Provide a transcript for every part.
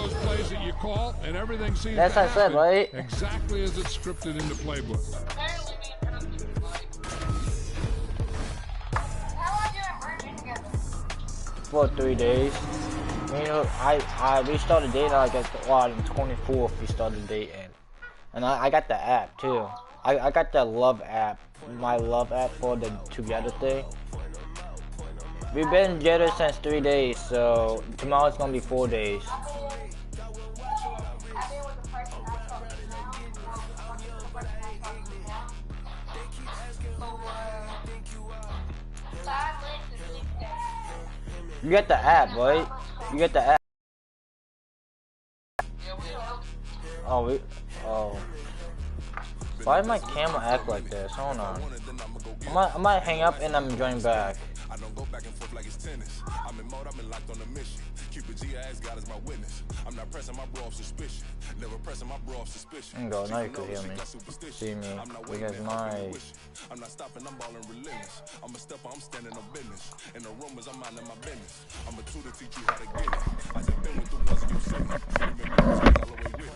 those plays that you call, and everything seems to happen right? Exactly as it's scripted in the playbook. For 3 days. You know, we started dating like on the 24th. We started dating, and I got the app too. I got the love app, my love app for the together thing. We've been together since 3 days, so tomorrow's gonna be 4 days. You get the app, right? You get the app. Oh, why did my camera act like this? Hold on. I might hang up and I'm joining back. I don't go back and forth like it's tennis. I'm in mode, I'm in locked on a mission. Cupid G, I ask God as my witness. I'm not pressing my bro off suspicion. Never pressing my bro off suspicion. Go, now you can hear me. See me. Because I'm not stopping, I'm balling relentless. I'm a stepper, I'm standing on business. In the rumors, I'm minding my business. I'm a tutor, teach you how to get it. I just been with the ones you've seen. Remember, all the way with it.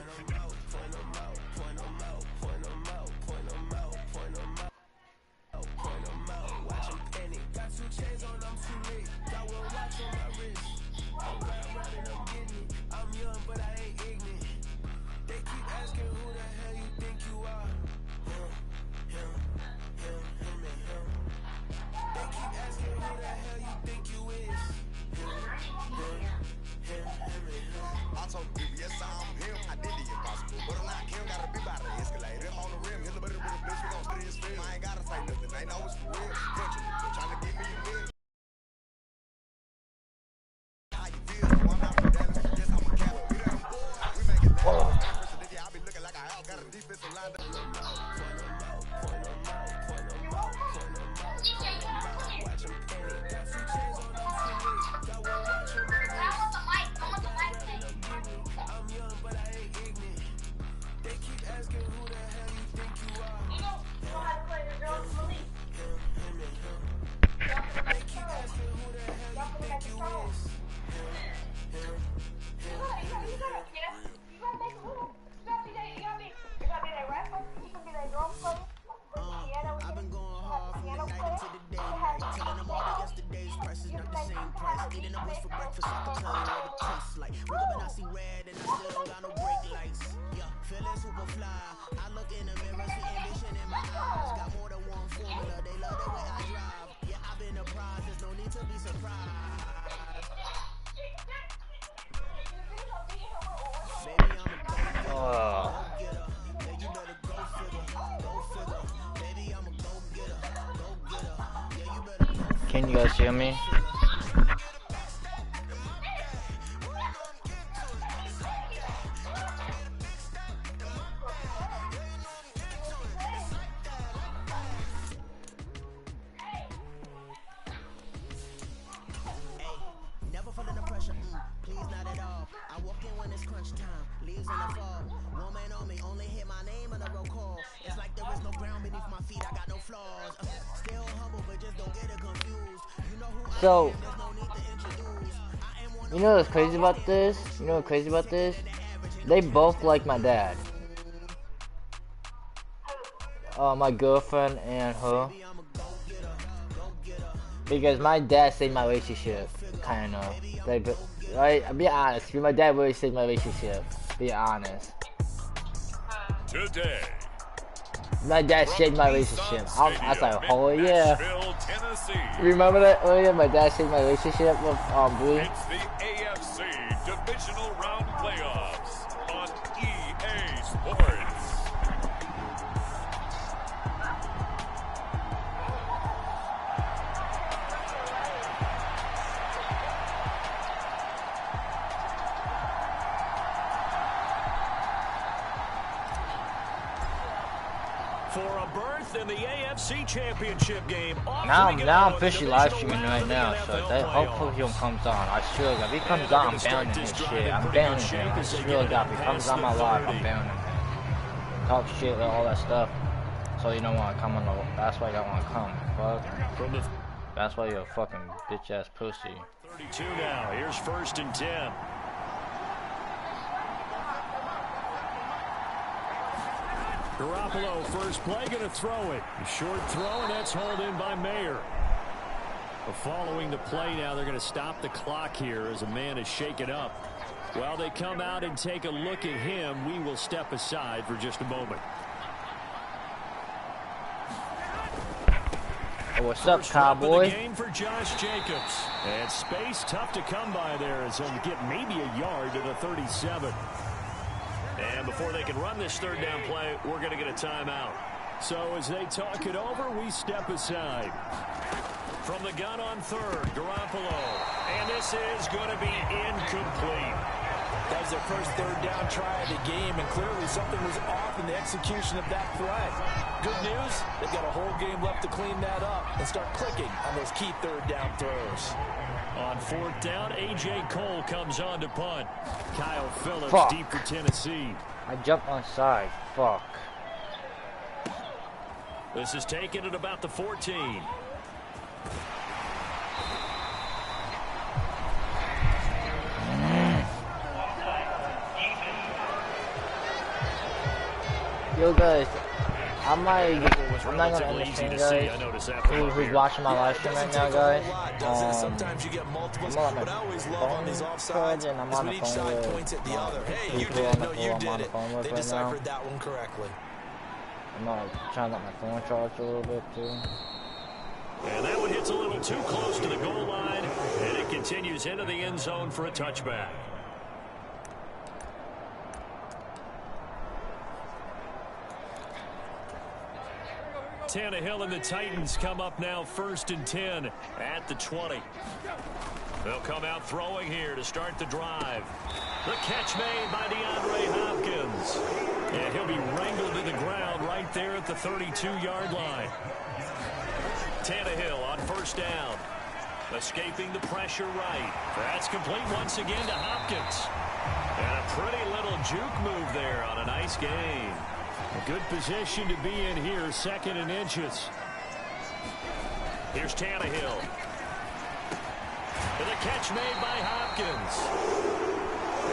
Can you guys hear me? Never fall under pressure, please not at all. I walk in when it's crunch time, leaves in the fall. Woman on me, only hit my name on the roll call. It's like there is no ground beneath my feet, I got no flaws. Still humble, but just don't get it confused. You know who So, I am, there's no need to introduce. you know what's crazy about this? You know what's crazy about this? They both like my dad. My girlfriend and her. Because my dad saved my relationship, kinda. Right? I'll be honest. My dad really saved my relationship. Be honest. Today. My dad saved my relationship. I was like, oh yeah. Remember that? Oh yeah, my dad saved my relationship with Blue. It's the AFC Divisional Round Playoffs on EA Sports. For a berth in the AFC Championship game. Now I'm officially live streaming right now, so hopefully he comes on. I swear to God, if he comes on, I'm banning his shit. I'm banning him. I swear to God, if he comes on my live, I'm banning him. Talk shit and all that stuff. So you don't want to come on the. That's why you don't want to come. Fuck. That's why you're a fucking bitch ass pussy. 32 now. Here's 1st and 10. Garoppolo, first play, going to throw it. A short throw, and that's hauled in by Mayer. Following the play now, they're going to stop the clock here as a man is shaken up. While they come out and take a look at him, we will step aside for just a moment. Oh, what's up, Cowboy? The game for Josh Jacobs. And space tough to come by there as he'll get maybe a yard to the 37. And before they can run this third down play, we're going to get a timeout. So as they talk it over, we step aside. From the gun on third, Garoppolo. And this is going to be incomplete. That was their first third down try of the game, and clearly something was off in the execution of that play. Good news, they've got a whole game left to clean that up and start clicking on those key third down throws. On fourth down, A.J. Cole comes on to punt. Kyle Phillips deep for Tennessee. I jumped on side. Fuck. This is taken at about the 14. Yo guys, I'm not gonna understand guys who's watching my live stream right now guys. Sometimes you get multiples, but I always love on these offsides and I'm on the when each side points at the other. Hey, you did it. No, you did it. They deciphered that one correctly. I'm trying to let my phone charge a little bit too. And that one hits a little too close to the goal line, and it continues into the end zone for a touchback. Tannehill and the Titans come up now 1st and 10 at the 20. They'll come out throwing here to start the drive. The catch made by DeAndre Hopkins. And he'll be wrangled to the ground right there at the 32-yard line. Tannehill on first down. Escaping the pressure right. That's complete once again to Hopkins. And a pretty little juke move there on a nice game. A good position to be in here, 2nd and inches. Here's Tannehill. And the catch made by Hopkins.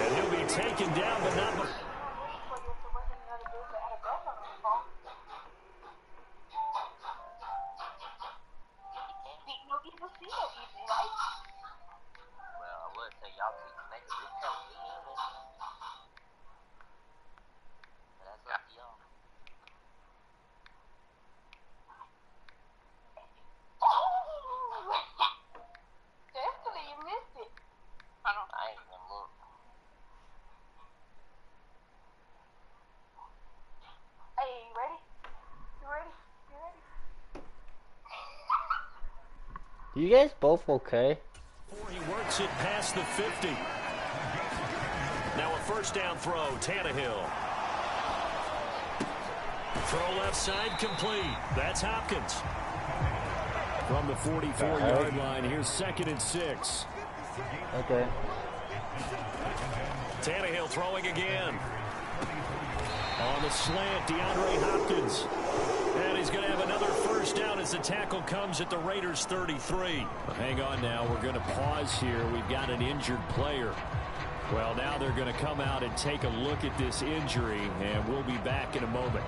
And he'll be taken down, but not... You guys both okay? He works it past the 50. Now a first down throw, Tannehill. Throw left side complete. That's Hopkins. From the 44-yard line, here's 2nd and 6. Okay. Tannehill throwing again. On the slant, DeAndre Hopkins. And he's going to have another first down as the tackle comes at the Raiders' 33. Hang on now. We're going to pause here. We've got an injured player. Well, now they're going to come out and take a look at this injury, and we'll be back in a moment.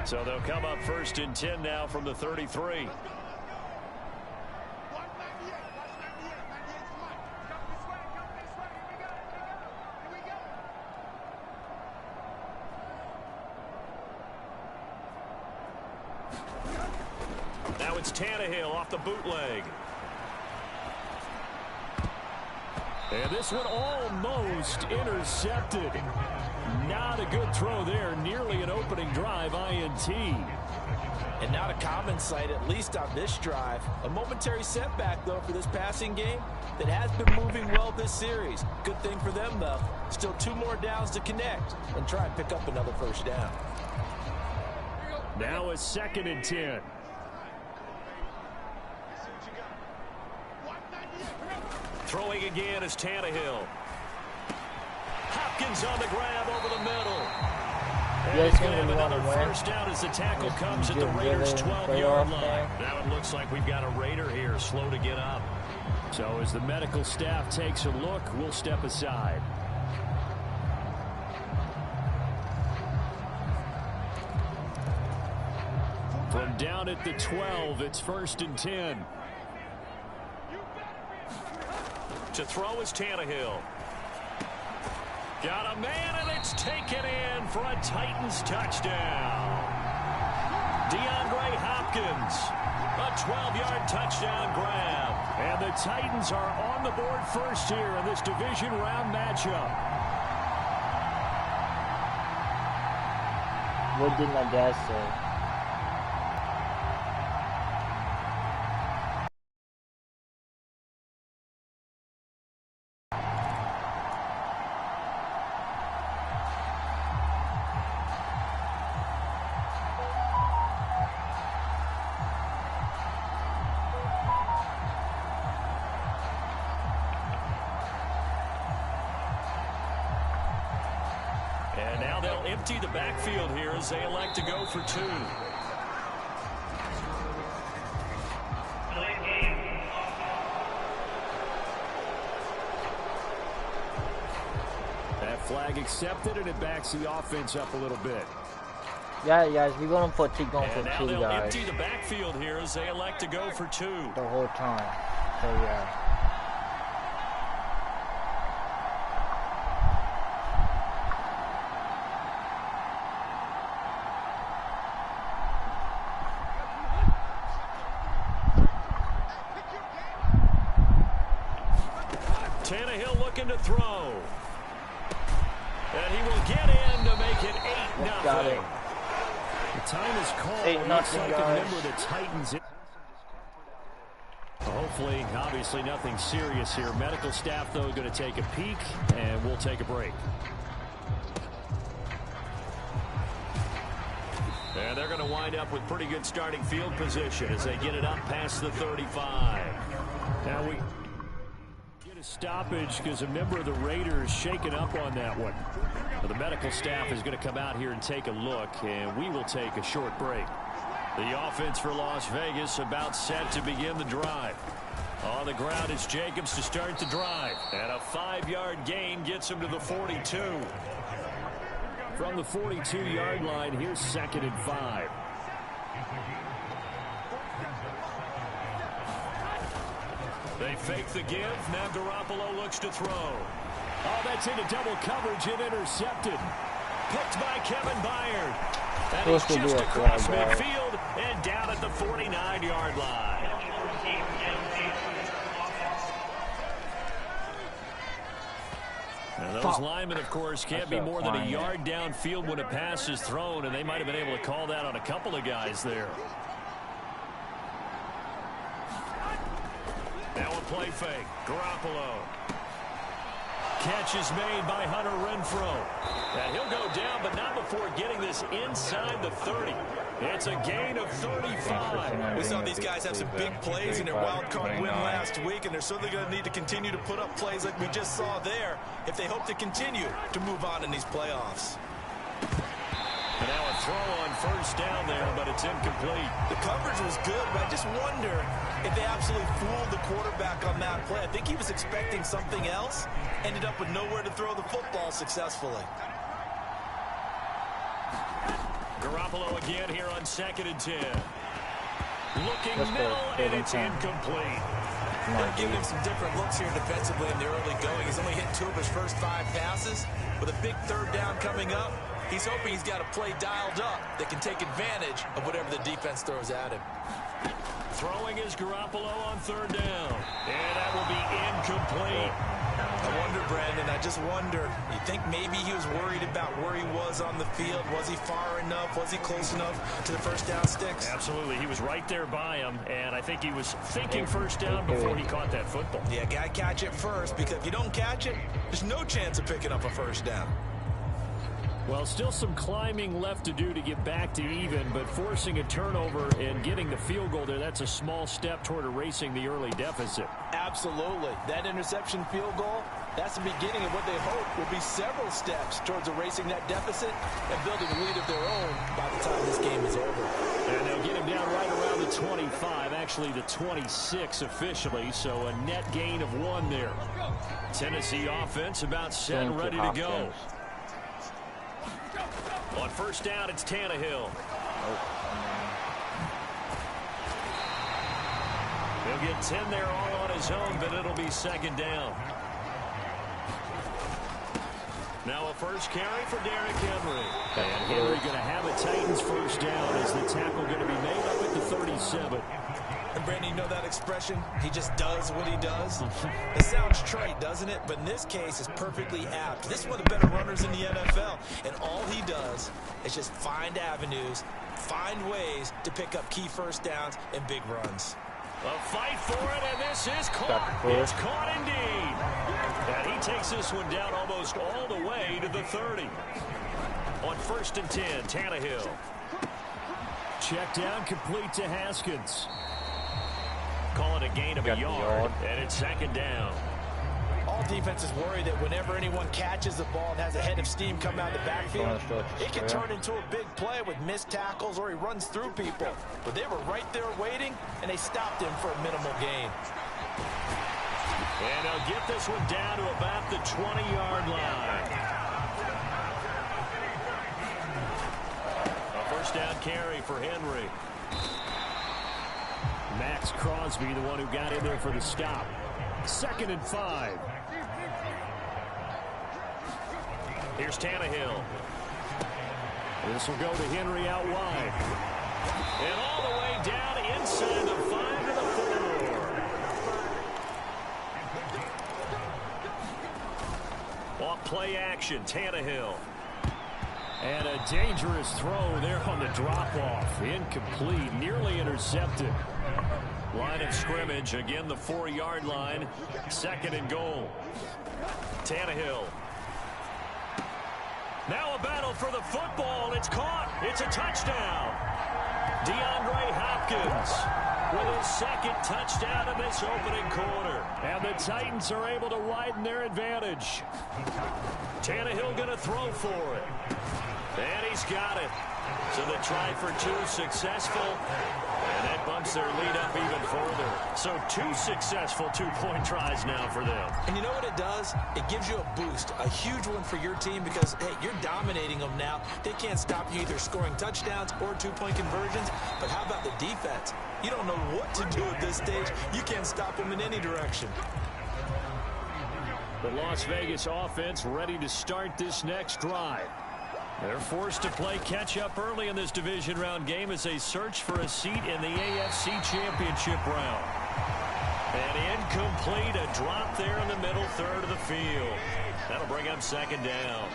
So they'll come up 1st and 10 now from the 33. Now it's Tannehill off the bootleg. And this one almost intercepted. Not a good throw there. Nearly an opening drive INT. And not a common sight, at least on this drive. A momentary setback, though, for this passing game that has been moving well this series. Good thing for them, though. Still 2 more downs to connect and try and pick up another first down. Now a 2nd and 10. Throwing again is Tannehill. Hopkins on the grab over the middle. You And guys he's going to think have we want another to win? first down as the tackle comes at the Just Raiders' give it a 12-yard playoff line. game. Now it looks like we've got a Raider here, slow to get up. So as the medical staff takes a look, we'll step aside. From down at the 12, it's 1st and 10. To throw is Tannehill. Got a man, and it's taken in for a Titans touchdown. DeAndre Hopkins, a 12-yard touchdown grab. And the Titans are on the board first here in this division round matchup. What did my dad say? And now they'll empty the backfield here as they elect to go for 2. That flag accepted, and it backs the offense up a little bit. Yeah, guys, we're going for keep going And for now 2, they'll guys. empty the backfield here as they elect to go for 2. The whole time. So yeah. Tannehill looking to throw. And he will get in to make it 8-0. Got it. The time is called. 8-0, Looks like a guys. member of the Titans. Hopefully, obviously nothing serious here. Medical staff, though, going to take a peek, and we'll take a break. And they're going to wind up with pretty good starting field position as they get it up past the 35. Now we get a stoppage because a member of the Raiders shaken up on that one. But the medical staff is going to come out here and take a look, and we will take a short break. The offense for Las Vegas about set to begin the drive. On the ground is Jacobs to start the drive. And a 5-yard gain gets him to the 42. From the 42-yard line, here's 2nd and 5. They fake the give. Now Garoppolo looks to throw. Oh, that's into double coverage and intercepted. Picked by Kevin Byard. And he's just across midfield and down at the 49-yard line. And those linemen, of course, can't be more than a yard downfield when a pass is thrown, and they might have been able to call that on a couple of guys there. Now a play fake. Garoppolo. Catch is made by Hunter Renfrow. And he'll go down, but not before getting this inside the 30. It's a gain of 35. We saw these guys have some big plays in their wild card win last week, and they're certainly going to need to continue to put up plays like we just saw there if they hope to continue to move on in these playoffs. And now a throw on first down there, but it's incomplete. The coverage was good, but I just wonder if they absolutely fooled the quarterback on that play. I think he was expecting something else, ended up with nowhere to throw the football successfully. Garoppolo again here on 2nd and 10. Looking middle, and it's incomplete. They're giving him some different looks here defensively in the early going. He's only hit 2 of his first 5 passes. With a big 3rd down coming up, he's hoping he's got a play dialed up that can take advantage of whatever the defense throws at him. Throwing is Garoppolo on 3rd down. And that will be incomplete. I wonder, Brandon, I just wonder, you think maybe he was worried about where he was on the field? Was he far enough? Was he close enough to the first down sticks? Absolutely. He was right there by him, and I think he was thinking first down before he caught that football. Yeah, got to catch it first, because if you don't catch it, there's no chance of picking up a first down. Well, still some climbing left to do to get back to even, but forcing a turnover and getting the field goal there, that's a small step toward erasing the early deficit. Absolutely. That interception field goal, that's the beginning of what they hope will be several steps towards erasing that deficit and building a lead of their own by the time this game is over. And they'll get him down right around the 25, actually the 26 officially, so a net gain of 1 there. Tennessee offense about set and ready to go. On first down, it's Tannehill. He'll get 10 there all on his own, but it'll be second down. Now a first carry for Derrick Henry. And Henry going to have a Titans first down as the tackle going to be made up at the 37. And Brandon, you know that expression? He just does what he does. It sounds trite, doesn't it? But in this case, it's perfectly apt. This is one of the better runners in the NFL. And all he does is just find avenues, find ways to pick up key first downs and big runs. A fight for it, and this is caught. It's caught indeed. And he takes this one down almost all the way to the 30. On first and 10, Tannehill. Check down, complete to Haskins. Call it a gain of a yard, and it's second down. All defenses worry that whenever anyone catches the ball and has a head of steam come out of the backfield, it can turn into a big play with missed tackles or he runs through people. But they were right there waiting, and they stopped him for a minimal gain. And they'll get this one down to about the 20-yard line. A first down carry for Henry. Max Crosby, the one who got in there for the stop. 2nd and 5. Here's Tannehill. This will go to Henry out wide. And all the way down inside the 5 to the 4. Off play action, Tannehill. And a dangerous throw there on the drop-off. Incomplete, nearly intercepted. Line of scrimmage, again the 4-yard line. 2nd and goal. Tannehill. Now a battle for the football. It's caught. It's a touchdown. DeAndre Hopkins with his 2nd touchdown in this opening quarter. And the Titans are able to widen their advantage. Tannehill going to throw for it. And he's got it. So the try for 2 successful. And that bumps their lead up even further. So 2 successful 2-point tries now for them. And you know what it does? It gives you a boost, a huge one for your team because, hey, you're dominating them now. They can't stop you either scoring touchdowns or 2-point conversions. But how about the defense? You don't know what to do at this stage. You can't stop them in any direction. The Las Vegas offense ready to start this next drive. They're forced to play catch-up early in this division round game as they search for a seat in the AFC Championship round. And incomplete, a drop there in the middle third of the field. That'll bring up second down.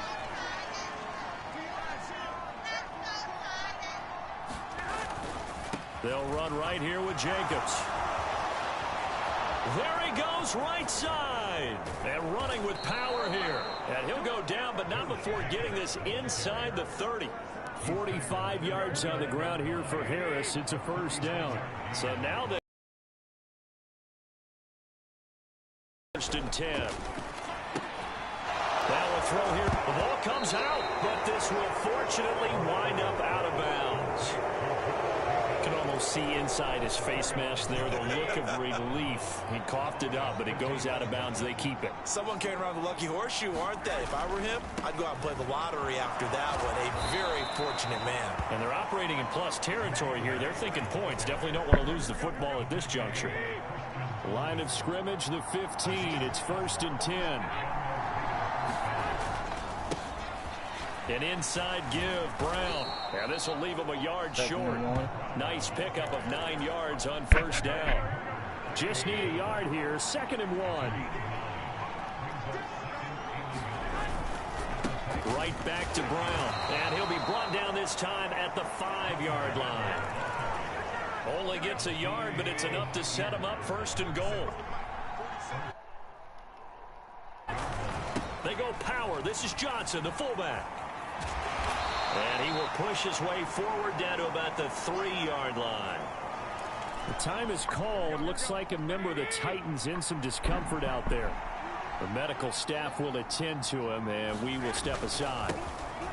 They'll run right here with Jacobs. There he goes, right side. And running with power here. And he'll go down, but not before getting this inside the 30. 45 yards on the ground here for Harris. It's a first down. So now they first and 10. Now a throw here. The ball comes out, but this will fortunately wind up out of bounds. Can almost see inside his face mask there the look of relief. He coughed it up, but it goes out of bounds. They keep it. Someone carrying around the lucky horseshoe, aren't they? If I were him, I'd go out and play the lottery after that one. A very fortunate man. And they're operating in plus territory here. They're thinking points. Definitely don't want to lose the football at this juncture. Line of scrimmage, the 15. It's first and 10. An inside give, Brown. Now this will leave him a yard short. Nice pickup of 9 yards on first down. Just need a yard here, 2nd and 1. Right back to Brown. And he'll be brought down this time at the 5-yard line. Only gets a yard, but it's enough to set him up 1st and goal. They go power. This is Johnson, the fullback. And he will push his way forward down to about the 3-yard line. The time is called. Looks like a member of the Titans in some discomfort out there. The medical staff will attend to him, and we will step aside.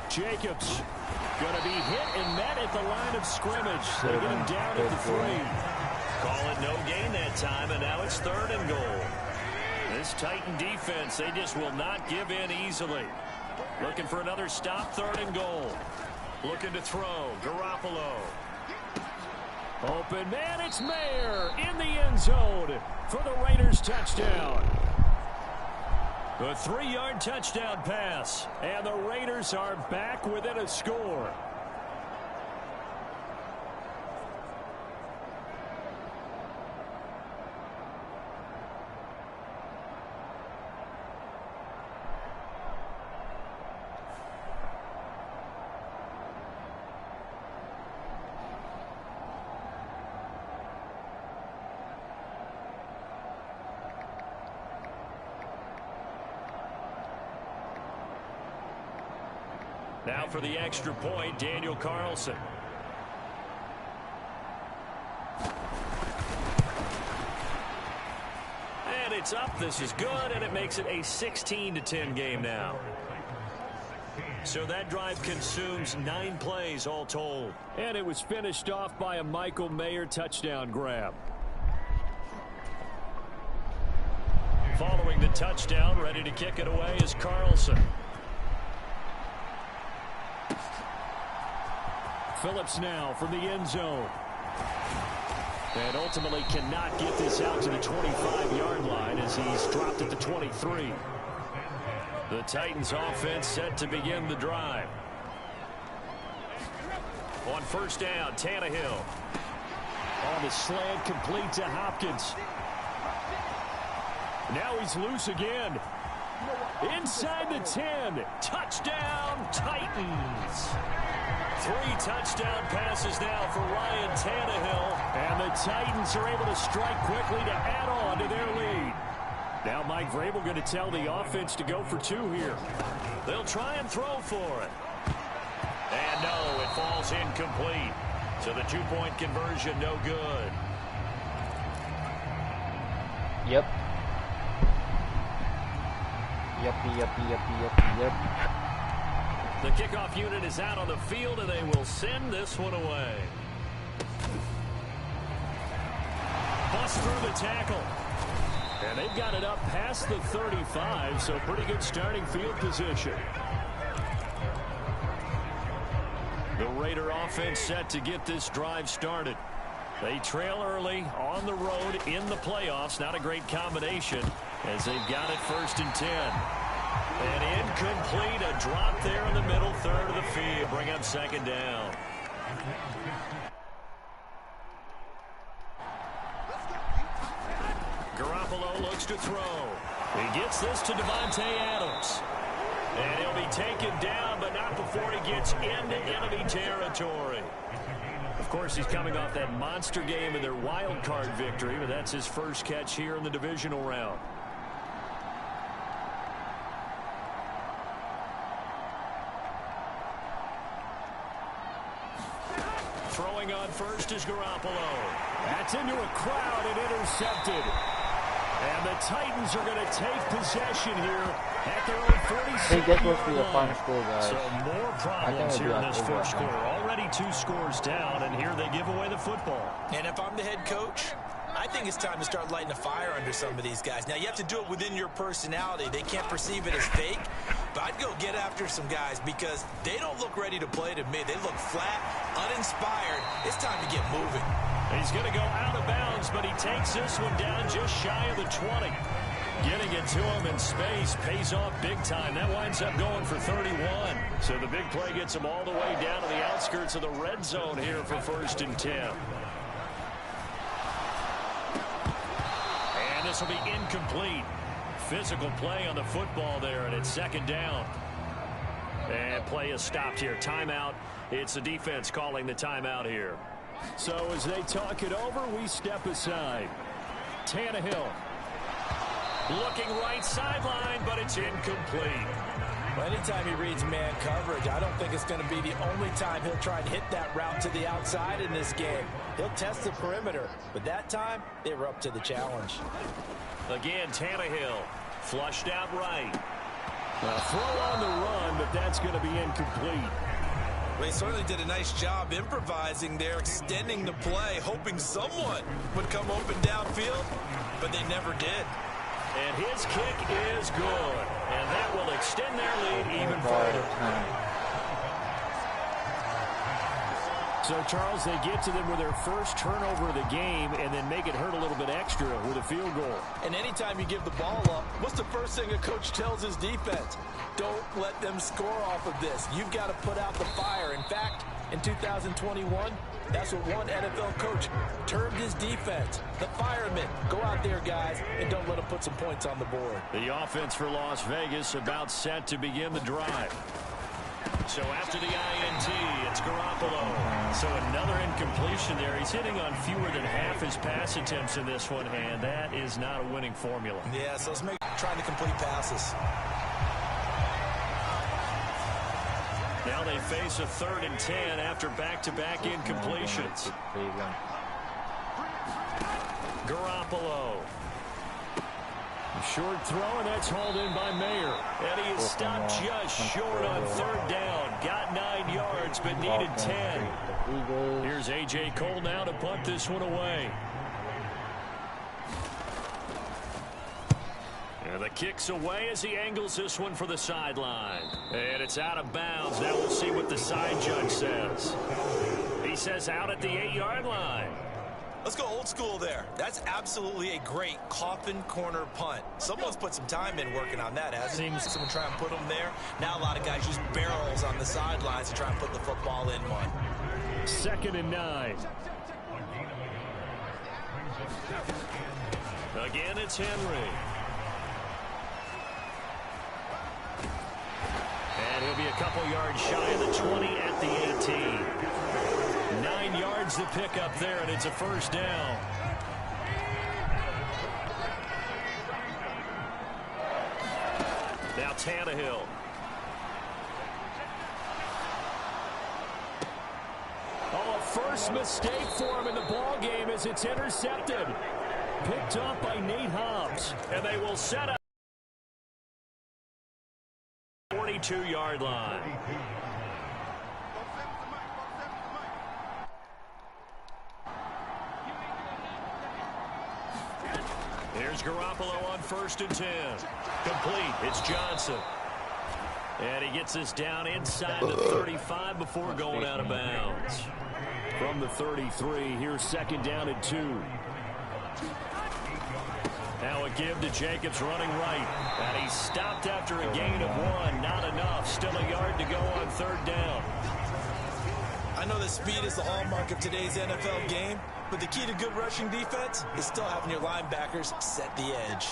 Jacobs going to be hit and met at the line of scrimmage. They get him down at the 3. Call it no gain that time, and now it's 3rd and goal. This Titan defense, they just will not give in easily. Looking for another stop, 3rd and goal. Looking to throw, Garoppolo. Open man, it's Mayer in the end zone for the Raiders touchdown. The 3-yard touchdown pass, and the Raiders are back within a score. Now for the extra point, Daniel Carlson. And it's up. This is good, and it makes it a 16-10 game now. So that drive consumes 9 plays all told. And it was finished off by a Michael Mayer touchdown grab. Following the touchdown, ready to kick it away is Carlson. Phillips now from the end zone. And ultimately cannot get this out to the 25-yard line as he's dropped at the 23. The Titans offense set to begin the drive. On first down, Tannehill. On the slant, complete to Hopkins. Now he's loose again. Inside the 10. Touchdown, Titans. 3 touchdown passes now for Ryan Tannehill. And the Titans are able to strike quickly to add on to their lead. Now Mike Vrabel going to tell the offense to go for 2 here. They'll try and throw for it. And no, it falls incomplete. So the 2-point conversion no good. Yep. Yep. The kickoff unit is out on the field, and they will send this one away. Bust through the tackle. And they've got it up past the 35, so pretty good starting field position. The Raider offense set to get this drive started. They trail early on the road in the playoffs. Not a great combination as they've got it 1st and 10. And incomplete, a drop there in the middle third of the field. Bring up 2nd down. Garoppolo looks to throw. He gets this to Devontae Adams. And he'll be taken down, but not before he gets into enemy territory. Of course, he's coming off that monster game in their wild card victory, but that's his first catch here in the divisional round. Throwing on first is Garoppolo. That's into a crowd and intercepted. And the Titans are going to take possession here at their own 46. I think this must be the final score, guys. So more problems here in this first quarter. Already 2 scores down, and here they give away the football. And if I'm the head coach, I think it's time to start lighting a fire under some of these guys. Now, you have to do it within your personality. They can't perceive it as fake. But I'd go get after some guys because they don't look ready to play to me. They look flat, uninspired. It's time to get moving. He's going to go out of bounds, but he takes this one down just shy of the 20. Getting it to him in space pays off big time. That winds up going for 31. So the big play gets him all the way down to the outskirts of the red zone here for 1st and 10. And this will be incomplete. Physical play on the football there, and it's 2nd down. And play is stopped here. Timeout. It's the defense calling the timeout here. So as they talk it over, we step aside. Tannehill looking right sideline, but it's incomplete. Well, anytime he reads man coverage, I don't think it's going to be the only time he'll try and hit that route to the outside in this game. He'll test the perimeter, but that time, they were up to the challenge. Again, Tannehill flushed out right. A throw on the run, but that's going to be incomplete. Well, he certainly did a nice job improvising there, extending the play, hoping someone would come open downfield, but they never did. And his kick is good. And that will extend their lead even further. So, Charles, they get to them with their first turnover of the game and then make it hurt a little bit extra with a field goal. And anytime you give the ball up, what's the first thing a coach tells his defense? Don't let them score off of this. You've got to put out the fire. In fact, in 2021, that's what one NFL coach termed his defense. The firemen. Go out there, guys, and don't let them put some points on the board. The offense for Las Vegas about set to begin the drive. So after the INT, it's Garoppolo. So another incompletion there. He's hitting on fewer than half his pass attempts in this one, and that is not a winning formula. Yeah, so let's make trying to complete passes. Now they face a 3rd and 10 after back-to-back incompletions. Garoppolo. Short throw, and that's hauled in by Mayer. And he is stopped just short on 3rd down. Got 9 yards, but needed 10. Here's A.J. Cole now to punt this one away. And the kick's away as he angles this one for the sideline. And it's out of bounds. Now we'll see what the side judge says. He says out at the 8-yard line. Let's go old school there. That's absolutely a great coffin corner punt. Someone's put some time in working on that, hasn't he? Someone try and put them there. Now a lot of guys use barrels on the sidelines to try and put the football in one. 2nd and 9. Again, it's Henry. And he'll be a couple yards shy of the 20 at the 18. 9 yards to pick up there, and it's a 1st down. Now Tannehill. Oh, a first mistake for him in the ball game as it's intercepted. Picked up by Nate Hobbs, and they will set up 42-yard line. Here's Garoppolo on 1st and 10. Complete. It's Johnson. And he gets us down inside the 35 before going out of bounds. From the 33, here's 2nd down and 2. Now a give to Jacobs running right. And he's stopped after a gain of 1. Not enough. Still a yard to go on 3rd down. I know that speed is the hallmark of today's NFL game, but the key to good rushing defense is still having your linebackers set the edge.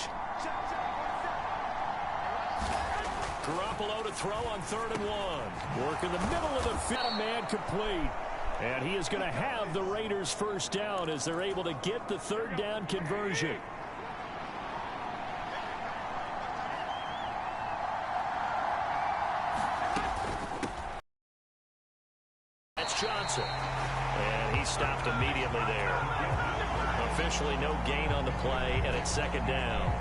Garoppolo to throw on 3rd and 1. Work in the middle of the field. Man complete. And he is going to have the Raiders 1st down as they're able to get the 3rd down conversion. That's Johnson. And he stopped immediately there. Officially no gain on the play, and it's 2nd down.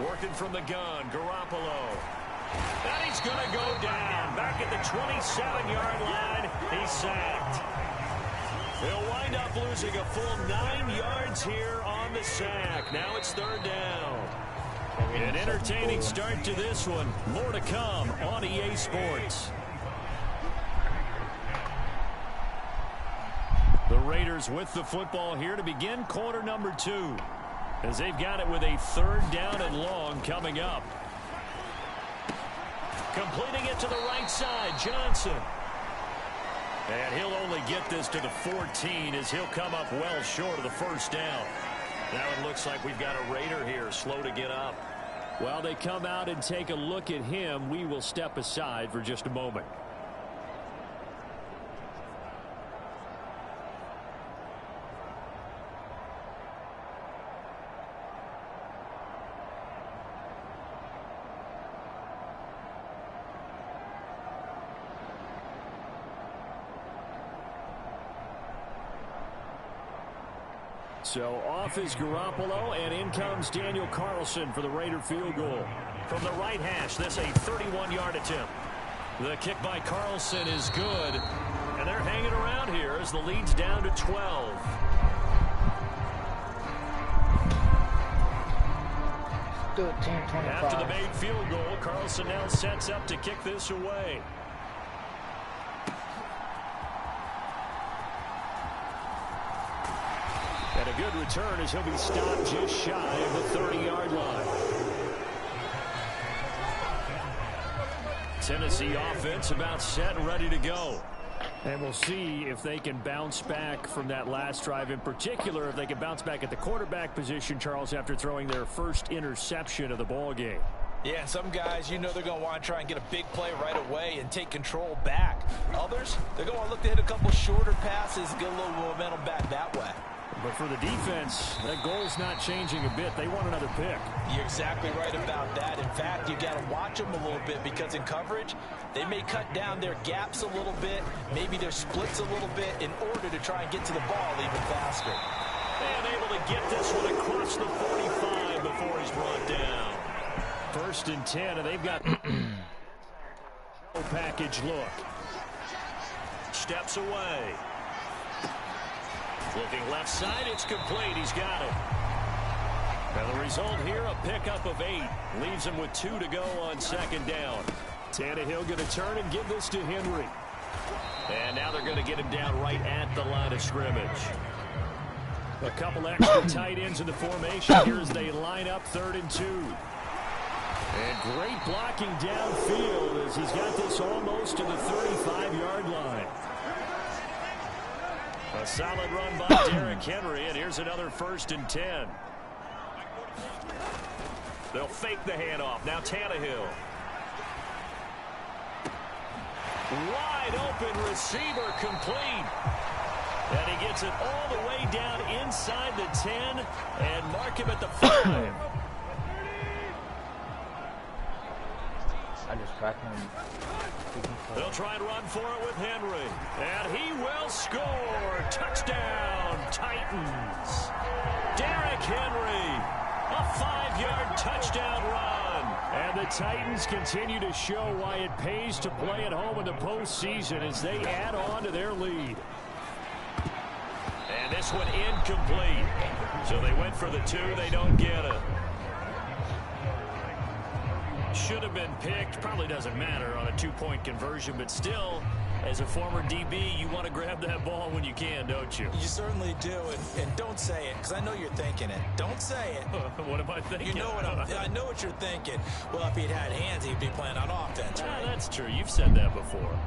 Working from the gun, Garoppolo. And he's going to go down. Back at the 27-yard line, he's sacked. They'll wind up losing a full 9 yards here on the sack. Now it's 3rd down. An entertaining start to this one. More to come on EA Sports. The Raiders with the football here to begin quarter number 2. As they've got it with a 3rd down and long coming up. Completing it to the right side, Johnson. And he'll only get this to the 14 as he'll come up well short of the 1st down. Now it looks like we've got a Raider here slow to get up. While they come out and take a look at him, we will step aside for just a moment. So off is Garoppolo, and in comes Daniel Carlson for the Raider field goal. From the right hash, this a 31-yard attempt. The kick by Carlson is good, and they're hanging around here as the lead's down to 12. After the made field goal, Carlson now sets up to kick this away. And a good return as he'll be stopped just shy of the 30-yard line. Tennessee offense about set and ready to go. And we'll see if they can bounce back from that last drive. In particular, if they can bounce back at the quarterback position, Charles, after throwing their first interception of the ball game. Yeah, some guys, you know they're going to want to try and get a big play right away and take control back. Others, they're going to look to hit a couple shorter passes and get a little momentum back that way. But for the defense, that goal's not changing a bit. They want another pick. You're exactly right about that. In fact, you got to watch them a little bit because in coverage, they may cut down their gaps a little bit, maybe their splits a little bit in order to try and get to the ball even faster. And able to get this one across the 45 before he's brought down. 1st and 10, and they've got package look. Steps away. Looking left side, it's complete. He's got it. And the result here, a pickup of 8. Leaves him with 2 to go on 2nd down. Tannehill going to turn and give this to Henry. And now they're going to get him down right at the line of scrimmage. A couple extra tight ends in the formation here as they line up 3rd and 2. And great blocking downfield as he's got this almost to the 35-yard line. A solid run by Derrick Henry, and here's another 1st and 10. They'll fake the handoff. Now Tannehill. Wide open receiver complete. And he gets it all the way down inside the 10 and mark him at the 5. I just cracked him. They'll try and run for it with Henry. And he will score. Touchdown, Titans. Derrick Henry, a 5-yard touchdown run. And the Titans continue to show why it pays to play at home in the postseason as they add on to their lead. And this one incomplete. So they went for the 2. They don't get it. Should have been picked. Probably doesn't matter on a 2-point conversion, but still, as a former DB, you want to grab that ball when you can, don't you? You certainly do, and don't say it, because I know you're thinking it. Don't say it. What am I thinking? You know what I know what you're thinking. Well, if he'd had hands, he'd be playing on offense, right? That's true. You've said that before.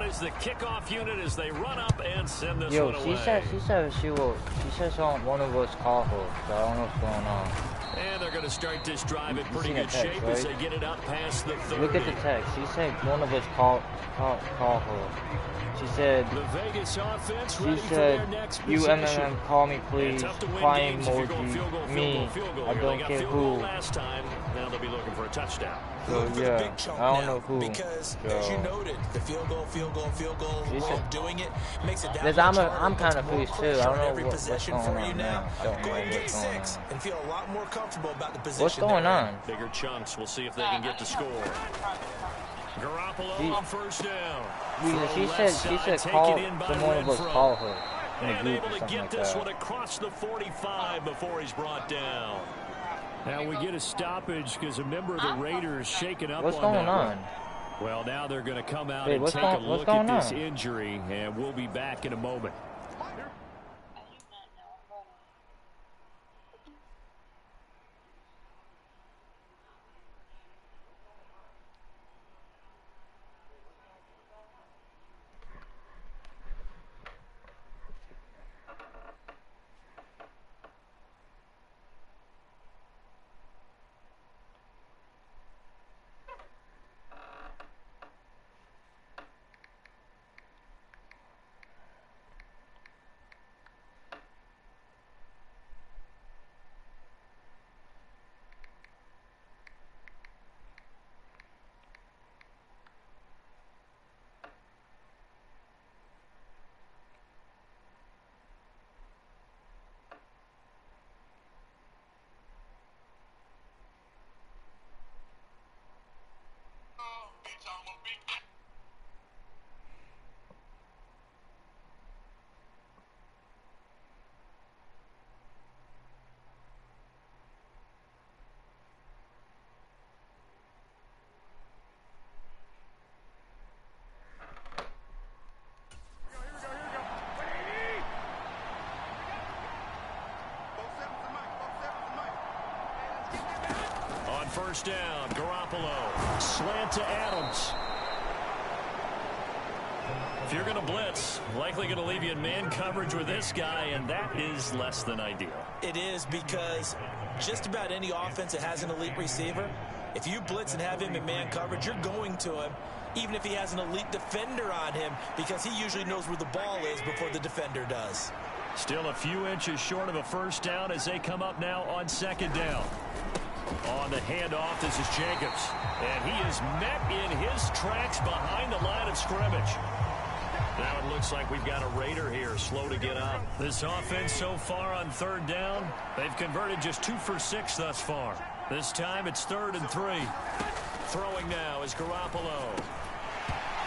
is the kickoff unit as they run up and send this Yo, one away. she said she one of us call her, so I don't know what's going on. And they're going to start this drive in pretty seen good the text, shape right? as they get it up past the 30. Look at the text. She said one of us call her. She said, The Vegas offense she ready for said, their next you possession. MMM, call me please. Tough to win Crying games if you're going emoji. field goal, Me. field goal I here. don't They got care field goal who. last time. Now they'll be looking for a touchdown. So yeah, I don't know who. Because, So, as you noted, the field goal way of doing it makes it that Because much I'm harder, kind of puts confused more too. I pressure don't on know every what's possession going for on you now. now. Don't Go know ahead and get what's going 6 on. and feel a lot more comfortable about the position. What's going on? Bigger chunks. We'll see if they can get the score. Garoppolo on first down. She said call someone of us call her in the And group able or to something get like this that. one across the 45 before he's brought down. Now we get a stoppage because a member of the Raiders shaking up What's on going that on? one. Well, now they're going to come out Hey, and what's take a going look at this on? injury, and we'll be back in a moment. First down, Garoppolo. Slant to Adams. If you're going to blitz, likely going to leave you in man coverage with this guy, and that is less than ideal. It is, because just about any offense that has an elite receiver, if you blitz and have him in man coverage, you're going to him, even if he has an elite defender on him, because he usually knows where the ball is before the defender does. Still a few inches short of a first down as they come up now on second down. On the handoff, this is Jacobs. And he is met in his tracks behind the line of scrimmage. Now it looks like we've got a Raider here, slow to get up. This offense so far on third down, they've converted just 2 for 6 thus far. This time it's 3rd and 3. Throwing now is Garoppolo.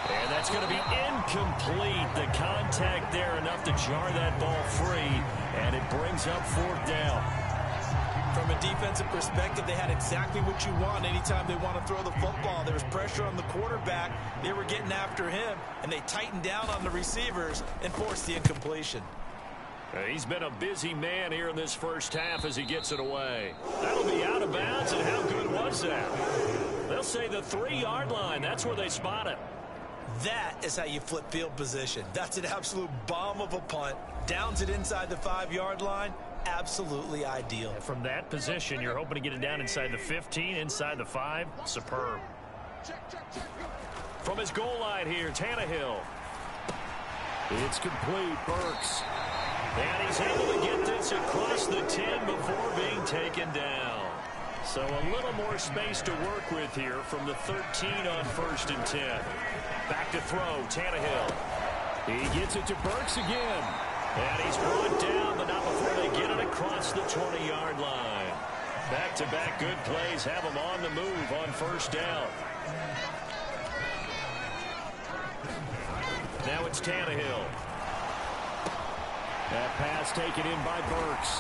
And that's going to be incomplete. The contact there enough to jar that ball free. And it brings up 4th down. From a defensive perspective, they had exactly what you want anytime they want to throw the football. There was pressure on the quarterback. They were getting after him, and they tightened down on the receivers and forced the incompletion. He's been a busy man here in this first half as he gets it away. That'll be out of bounds, and how good was that? They'll say the 3-yard line. That's where they spot it. That is how you flip field position. That's an absolute bomb of a punt. Downs it inside the 5-yard line. Absolutely ideal. From that position, you're hoping to get it down inside the 15, inside the 5. Superb. From his goal line here, Tannehill. It's complete. Burks. And he's able to get this across the 10 before being taken down. So a little more space to work with here from the 13 on 1st and 10. Back to throw, Tannehill. He gets it to Burks again. And he's brought down, but not before they get it across the 20-yard line. Back-to-back good plays have him on the move on 1st down. Now it's Tannehill. That pass taken in by Burks.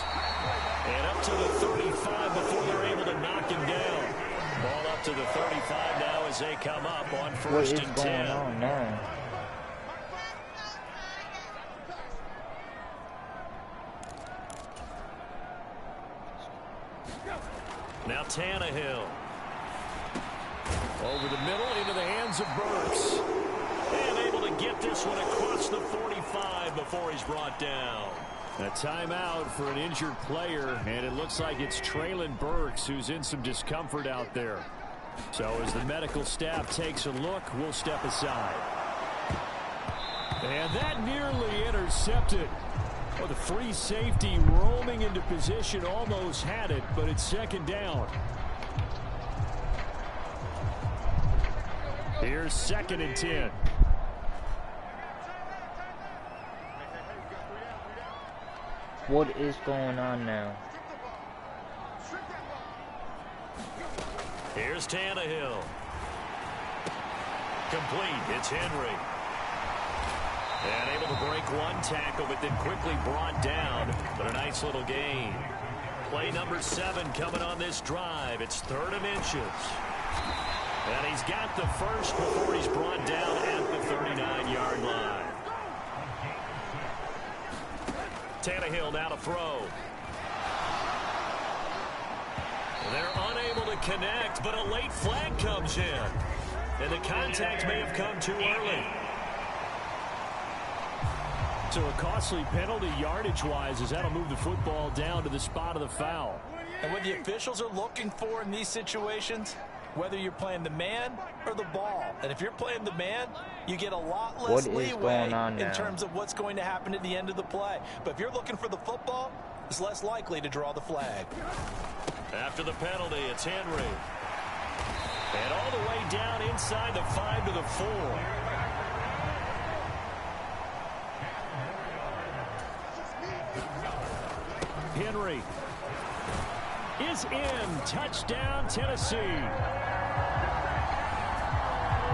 And up to the 35 before they're able to knock him down. Ball up to the 35 now as they come up on 1st and 10. What is going on now? Now Tannehill. Over the middle into the hands of Burks. And able to get this one across the 45 before he's brought down. A timeout for an injured player, and it looks like it's Traylon Burks who's in some discomfort out there. So as the medical staff takes a look, we'll step aside. And that nearly intercepted. Well, the free safety roaming into position almost had it, but it's second down. Here's 2nd and 10. What is going on now? Here's Tannehill. Complete. It's Henry. And able to break one tackle, but then quickly brought down. But a nice little gain. Play number 7 coming on this drive. It's 3rd and inches. And he's got the first before he's brought down at the 39-yard line. Tannehill now to throw. They're unable to connect, but a late flag comes in. And the contact may have come too early. So a costly penalty yardage-wise as that'll move the football down to the spot of the foul. And what the officials are looking for in these situations, whether you're playing the man or the ball. And if you're playing the man, you get a lot less leeway in terms of what's going to happen at the end of the play. But if you're looking for the football, it's less likely to draw the flag. After the penalty, it's Henry. And all the way down inside the 5 to the 4. Henry is in. Touchdown, Tennessee.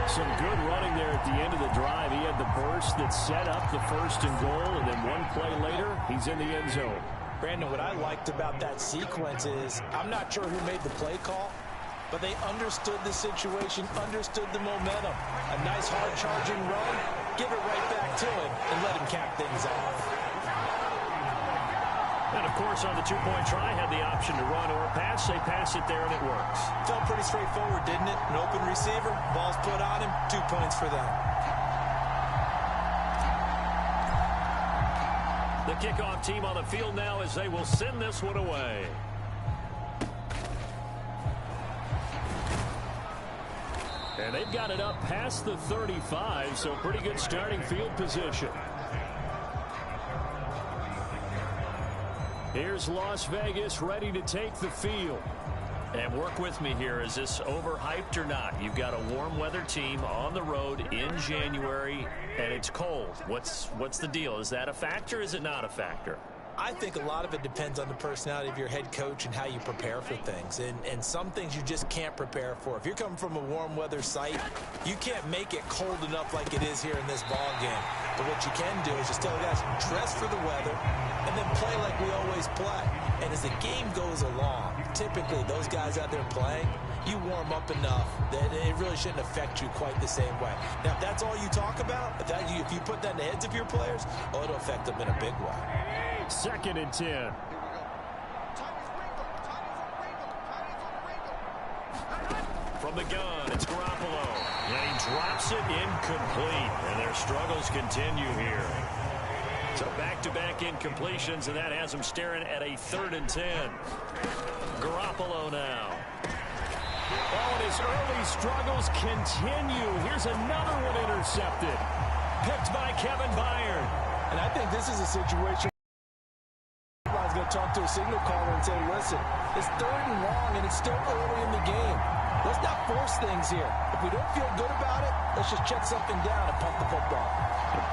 Some good running there at the end of the drive. He had the burst that set up the 1st and goal, and then one play later, he's in the end zone. Brandon, what I liked about that sequence is I'm not sure who made the play call, but they understood the situation, understood the momentum. A nice hard-charging run, give it right back to him, and let him cap things off. And, of course, on the 2-point try, had the option to run or pass. They pass it there, and it works. Felt pretty straightforward, didn't it? An open receiver, ball's put on him, 2 points for them. The kickoff team on the field now as they will send this one away. And they've got it up past the 35, so pretty good starting field position. Here's Las Vegas ready to take the field. And work with me here. Is this overhyped or not? You've got a warm weather team on the road in January, and it's cold. What's the deal? Is that a factor or is it not a factor? I think a lot of it depends on the personality of your head coach and how you prepare for things. And some things you just can't prepare for. If you're coming from a warm weather site, you can't make it cold enough like it is here in this ball game. But what you can do is just tell the guys, dress for the weather, and then play like we always play. And as the game goes along, typically those guys out there playing, you warm up enough that it really shouldn't affect you quite the same way. Now, if that's all you talk about, if you put that in the heads of your players, oh, it'll affect them in a big way. 2nd and 10. From the gun, it's Garoppolo. And he drops it incomplete. And their struggles continue here. So back-to-back incompletions, and that has them staring at a 3rd and 10. Garoppolo now. Oh, and his early struggles continue. Here's another one intercepted. Picked by Kevin Byard. And I think this is a situation where going to talk to a signal caller and say, listen, it's 3rd and long, and it's still early in the game. Let's not force things here. If we don't feel good about it, let's just check something down and pump the football.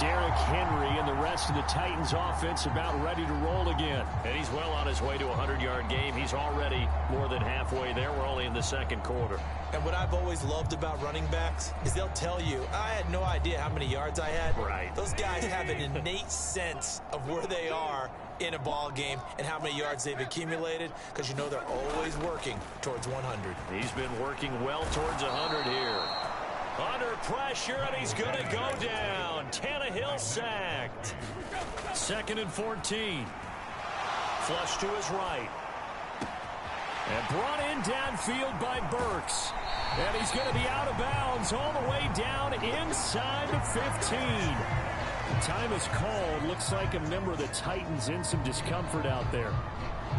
Derrick Henry and the rest of the Titans offense about ready to roll again. And he's well on his way to a 100-yard game. He's already more than halfway there. We're only in the 2nd quarter. And what I've always loved about running backs is they'll tell you, I had no idea how many yards I had. Right. Those guys have an innate sense of where they are in a ball game and how many yards they've accumulated, because you know they're always working towards 100. He's been working well towards 100 here. Under pressure, and he's going to go down. Tannehill sacked. 2nd and 14. Flush to his right. And brought in downfield by Burks. And he's going to be out of bounds all the way down inside the 15. Time is called. Looks like a member of the Titans in some discomfort out there.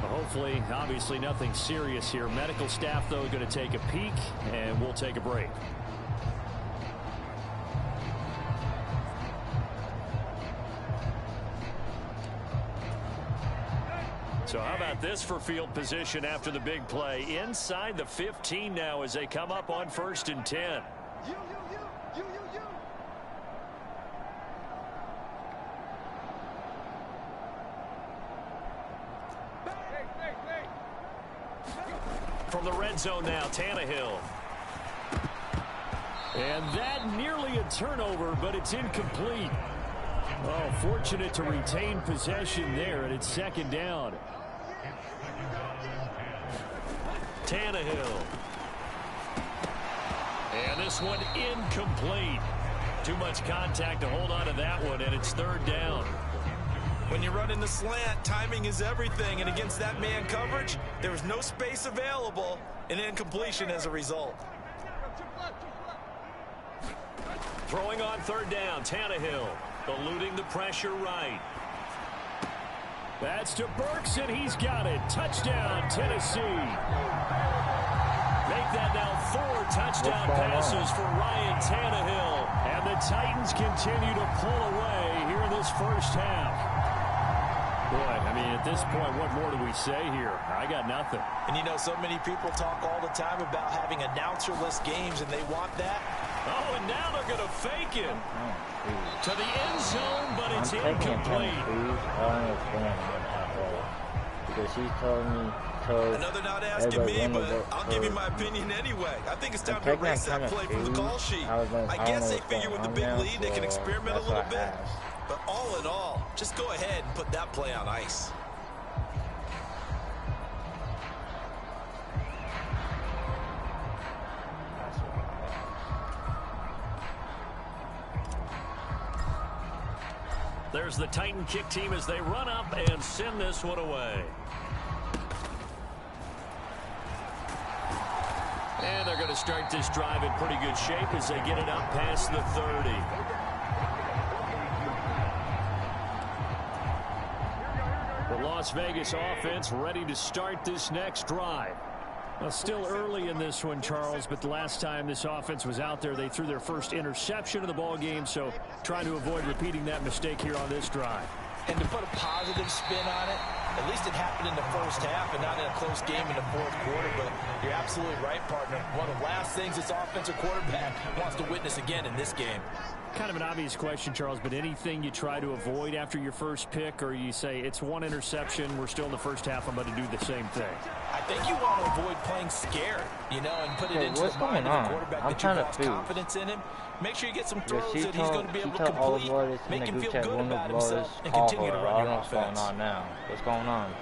But hopefully, obviously nothing serious here. Medical staff, though, going to take a peek, and we'll take a break. So how about this for field position after the big play? Inside the 15 now as they come up on 1st and 10. From the red zone now, Tannehill. And that nearly a turnover, but it's incomplete. Oh, fortunate to retain possession there, and it's 2nd down. Tannehill. And this one incomplete. Too much contact to hold on to that one, and it's 3rd down. When you run in the slant, timing is everything, and against that man coverage, there was no space available, and incompletion as a result. Throwing on 3rd down, Tannehill, eluding the pressure right. That's to Burks, and he's got it. Touchdown, Tennessee. Make that now 4 touchdown passes for Ryan Tannehill. And the Titans continue to pull away here in this first half. Boy, I mean, at this point, what more do we say here? I got nothing. And you know, so many people talk all the time about having announcer-less games, and they want that. Oh, and now they're going to fake it. To the end zone, but it's incomplete. Because he told me. I know they're not asking me, but I'll give you my opinion anyway. I think it's time to erase that play from the call sheet. I guess they figure with the big lead they can experiment a little bit. But all in all, just go ahead and put that play on ice. There's the Titan kick team as they run up and send this one away. And they're going to start this drive in pretty good shape as they get it up past the 30. The Las Vegas offense ready to start this next drive. Well, still early in this one, Charles, but the last time this offense was out there, they threw their first interception of the ball game, so trying to avoid repeating that mistake here on this drive. And to put a positive spin on it, at least it happened in the first half and not in a close game in the 4th quarter, but you're absolutely right, partner. One of the last things this offensive quarterback wants to witness again in this game. Kind of an obvious question, Charles, but anything you try to avoid after your first pick, or you say it's one interception, we're still in the first half, I'm going to do the same thing? I think you want to avoid playing scared, you know, and put it into the mind of the quarterback that you've lost confidence in him. Make sure you get some throws that he's going to be able to complete, make him feel good about himself, and continue to run your offense. What's going on now? What's going on?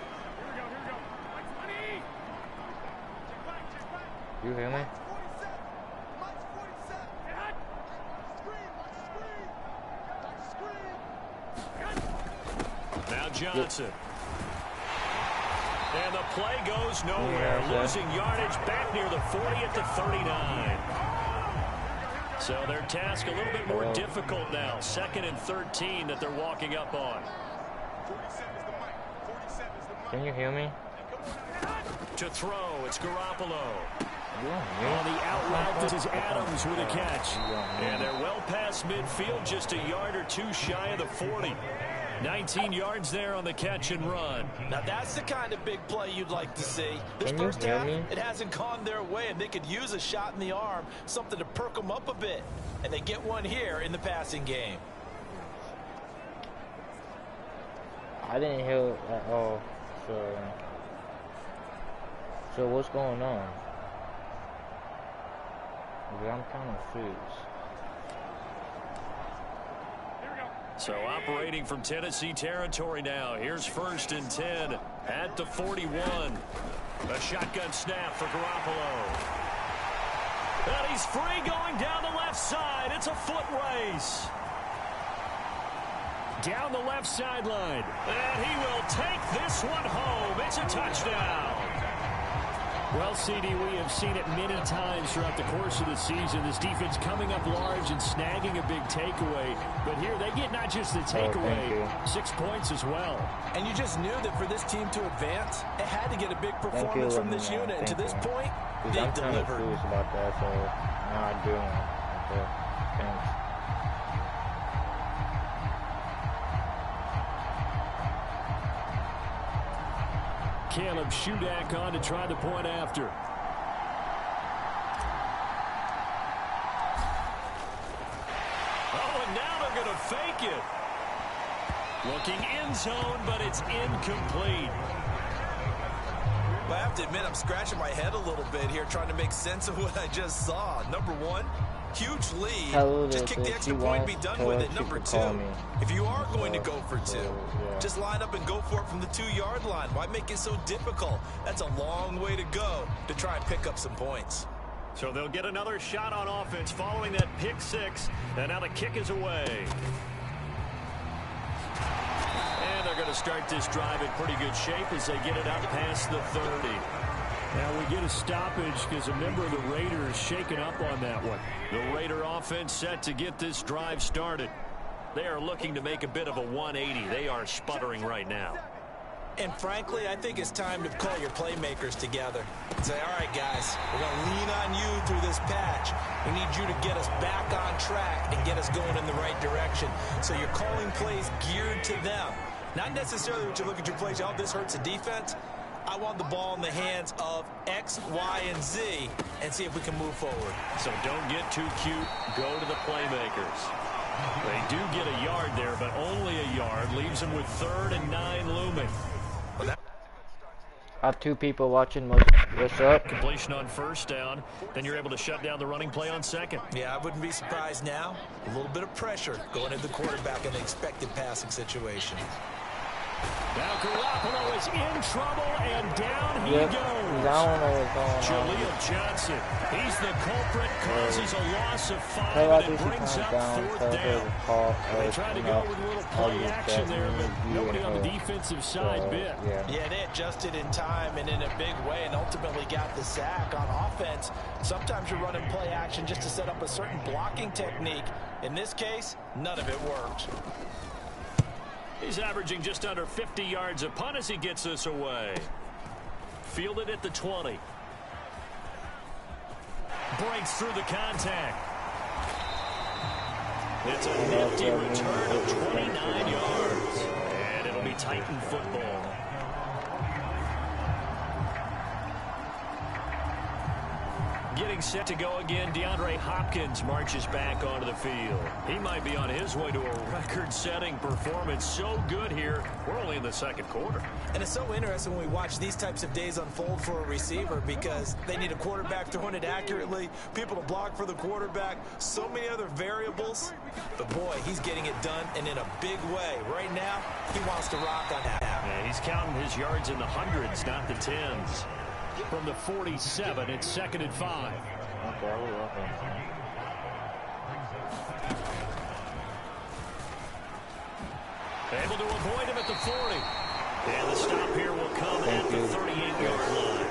You hear me? Now Johnson. And the play goes nowhere. Losing yardage back near the 40 at the 39. So their task a little bit more difficult now. 2nd and 13 that they're walking up on. Can you hear me? To throw, it's Garoppolo. On the out route, this is Adams with a catch. And they're well past midfield, just a yard or two shy of the 40. 19 yards there on the catch and run. Now that's the kind of big play you'd like to see. This first half, it hasn't gone their way, and they could use a shot in the arm, something to perk them up a bit. And they get one here in the passing game. I didn't hear it at all. So what's going on? I'm kind of confused. So operating from Tennessee territory now. Here's 1st and 10 at the 41. A shotgun snap for Garoppolo. And he's free going down the left side. It's a foot race. Down the left sideline. And he will take this one home. It's a touchdown. Well, CD, we have seen it many times throughout the course of the season. This defense coming up large and snagging a big takeaway. But here they get not just the takeaway, 6 points as well. And you just knew that for this team to advance, it had to get a big performance from this unit. And to this point, they've delivered. I'm kind of about that, so now I do. Okay. Thanks. Caleb Shudak on to try the point after. Oh, and now they're going to fake it. Looking end zone, but it's incomplete. Well, I have to admit, I'm scratching my head a little bit here, trying to make sense of what I just saw. Number one, huge lead. Just kick the extra point and be done with it. Number two, if you are going to go for two, just line up and go for it from the 2-yard line. Why make it so difficult? That's a long way to go to try and pick up some points. So they'll get another shot on offense following that pick six. And now the kick is away. And they're going to start this drive in pretty good shape as they get it out past the 30. Now we get a stoppage because a member of the Raiders shaken up on that one. The Raider offense set to get this drive started. They are looking to make a bit of a 180. They are sputtering right now. And frankly, I think it's time to call your playmakers together and say, all right, guys, we're going to lean on you through this patch. We need you to get us back on track and get us going in the right direction. So you're calling plays geared to them. Not necessarily what you look at your plays, oh, this hurts the defense. I want the ball in the hands of X, Y, and Z and see if we can move forward. So don't get too cute. Go to the playmakers. They do get a yard there, but only a yard. Leaves them with 3rd and 9 looming. I have 2 people watching. What's up? Completion on 1st down. Then you're able to shut down the running play on 2nd. Yeah, I wouldn't be surprised now. A little bit of pressure going at the quarterback in an expected passing situation. Now Garoppolo is in trouble, and down he goes. Jaleel Johnson, he's the culprit, causes a loss of 5, and it brings up 4th down. They tried to go with a little play action there, but nobody on the defensive side bit. Yeah, they adjusted in time and in a big way and ultimately got the sack. On offense, sometimes you're running play action just to set up a certain blocking technique. In this case, none of it worked. He's averaging just under 50 yards a punt as he gets this away. Fielded at the 20. Breaks through the contact. It's a nifty return of 29 yards. And it'll be Titan football. Getting set to go again, DeAndre Hopkins marches back onto the field. He might be on his way to a record-setting performance. So good here. We're only in the 2nd quarter. And it's so interesting when we watch these types of days unfold for a receiver because they need a quarterback throwing it accurately, people to block for the quarterback, so many other variables. But, boy, he's getting it done and in a big way. Right now, he wants to rock on that. Yeah, he's counting his yards in the hundreds, not the tens. From the 47, it's 2nd and 5. Able to avoid him at the 40. And the stop here will come at the 38-yard line.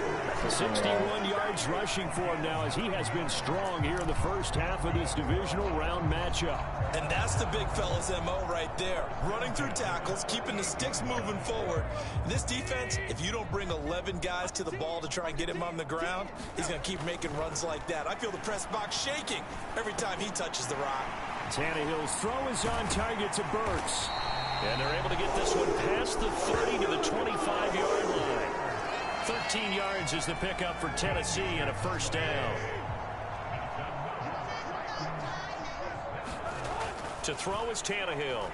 61 yards rushing for him now as he has been strong here in the first half of this divisional round matchup. And that's the big fella's MO right there. Running through tackles, keeping the sticks moving forward. This defense, if you don't bring 11 guys to the ball to try and get him on the ground, he's going to keep making runs like that. I feel the press box shaking every time he touches the rock. Tannehill's throw is on target to Burks. And they're able to get this one past the 30 to the 25-yard line. 13 yards is the pickup for Tennessee and a 1st down. To throw is Tannehill.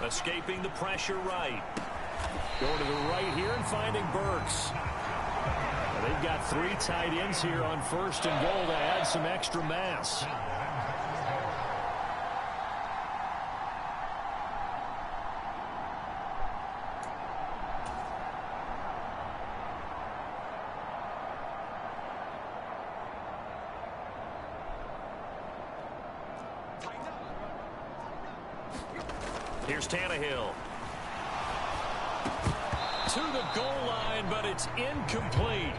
Escaping the pressure right. Going to the right here and finding Burks. Well, they've got 3 tight ends here on 1st and goal to add some extra mass. Here's Tannehill. to the goal line, but it's incomplete.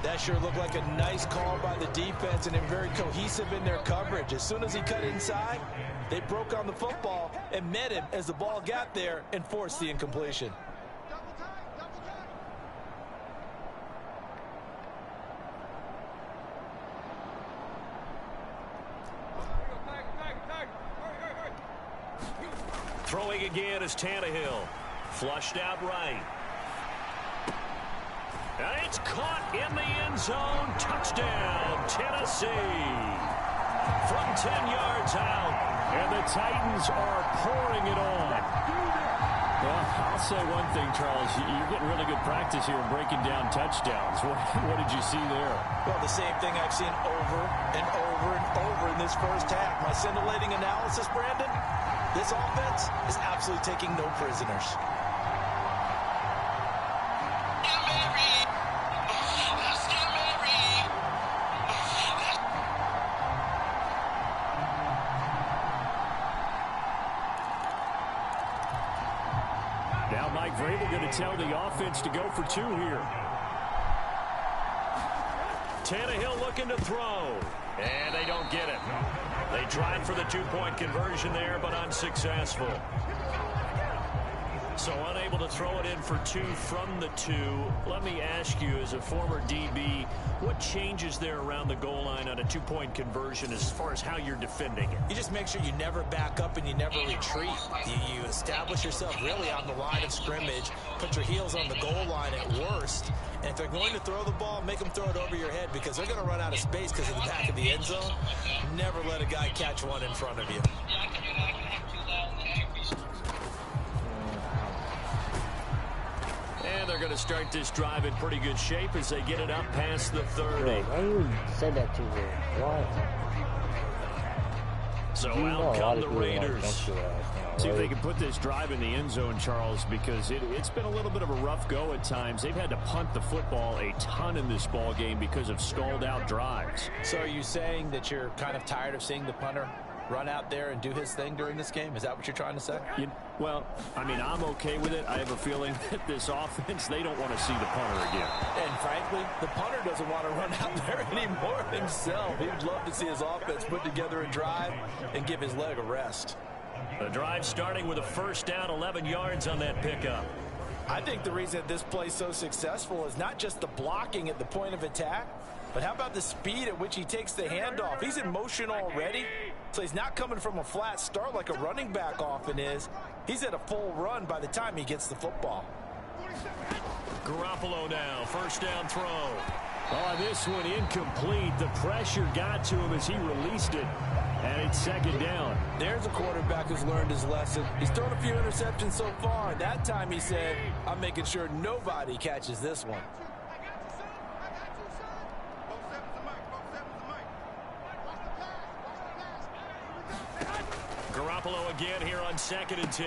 That sure looked like a nice call by the defense, and they're very cohesive in their coverage. As soon as he cut inside, they broke on the football and met him as the ball got there and forced the incompletion. Throwing again is Tannehill. Flushed out right. And it's caught in the end zone. Touchdown, Tennessee. From 10 yards out. And the Titans are pouring it on. Well, I'll say one thing, Charles. You're getting really good practice here in breaking down touchdowns. What did you see there? Well, the same thing I've seen over and over and over in this first half. My scintillating analysis, Brandon, this offense is absolutely taking no prisoners. Now Mike Vrabel going to tell the offense to go for 2 here. Tannehill looking to throw. And they don't get it. They tried for the 2-point conversion there, but unsuccessful. So unable to throw it in for 2 from the 2. Let me ask you, as a former DB, what changes there around the goal line on a 2-point conversion as far as how you're defending it? You just make sure you never back up and you never retreat. You establish yourself really on the line of scrimmage, put your heels on the goal line at worst, and if they're going to throw the ball, make them throw it over your head because they're going to run out of space because of the back of the end zone. Never let a guy catch one in front of you. And they're going to start this drive in pretty good shape as they get it up past the 30. Why you said that to me? Why? So out come the Raiders. See if they can put this drive in the end zone, Charles, because it's been a little bit of a rough go at times. They've had to punt the football a ton in this ball game because of stalled out drives. So are you saying that you're kind of tired of seeing the punter run out there and do his thing during this game? Is that what you're trying to say? Well, I mean, I'm okay with it. I have a feeling that this offense, they don't want to see the punter again. And frankly, the punter doesn't want to run out there anymore himself. He'd love to see his offense put together a drive and give his leg a rest. The drive starting with a first down, 11 yards on that pickup. I think the reason that this play's so successful is not just the blocking at the point of attack, but how about the speed at which he takes the handoff? He's in motion already, so he's not coming from a flat start like a running back often is. He's at a full run by the time he gets the football. Garoppolo now, first down throw. Oh, this one incomplete. The pressure got to him as he released it, and it's second down. There's a quarterback who's learned his lesson. He's thrown a few interceptions so far. That time he said, I'm making sure nobody catches this one. Garoppolo again here on 2nd and 10.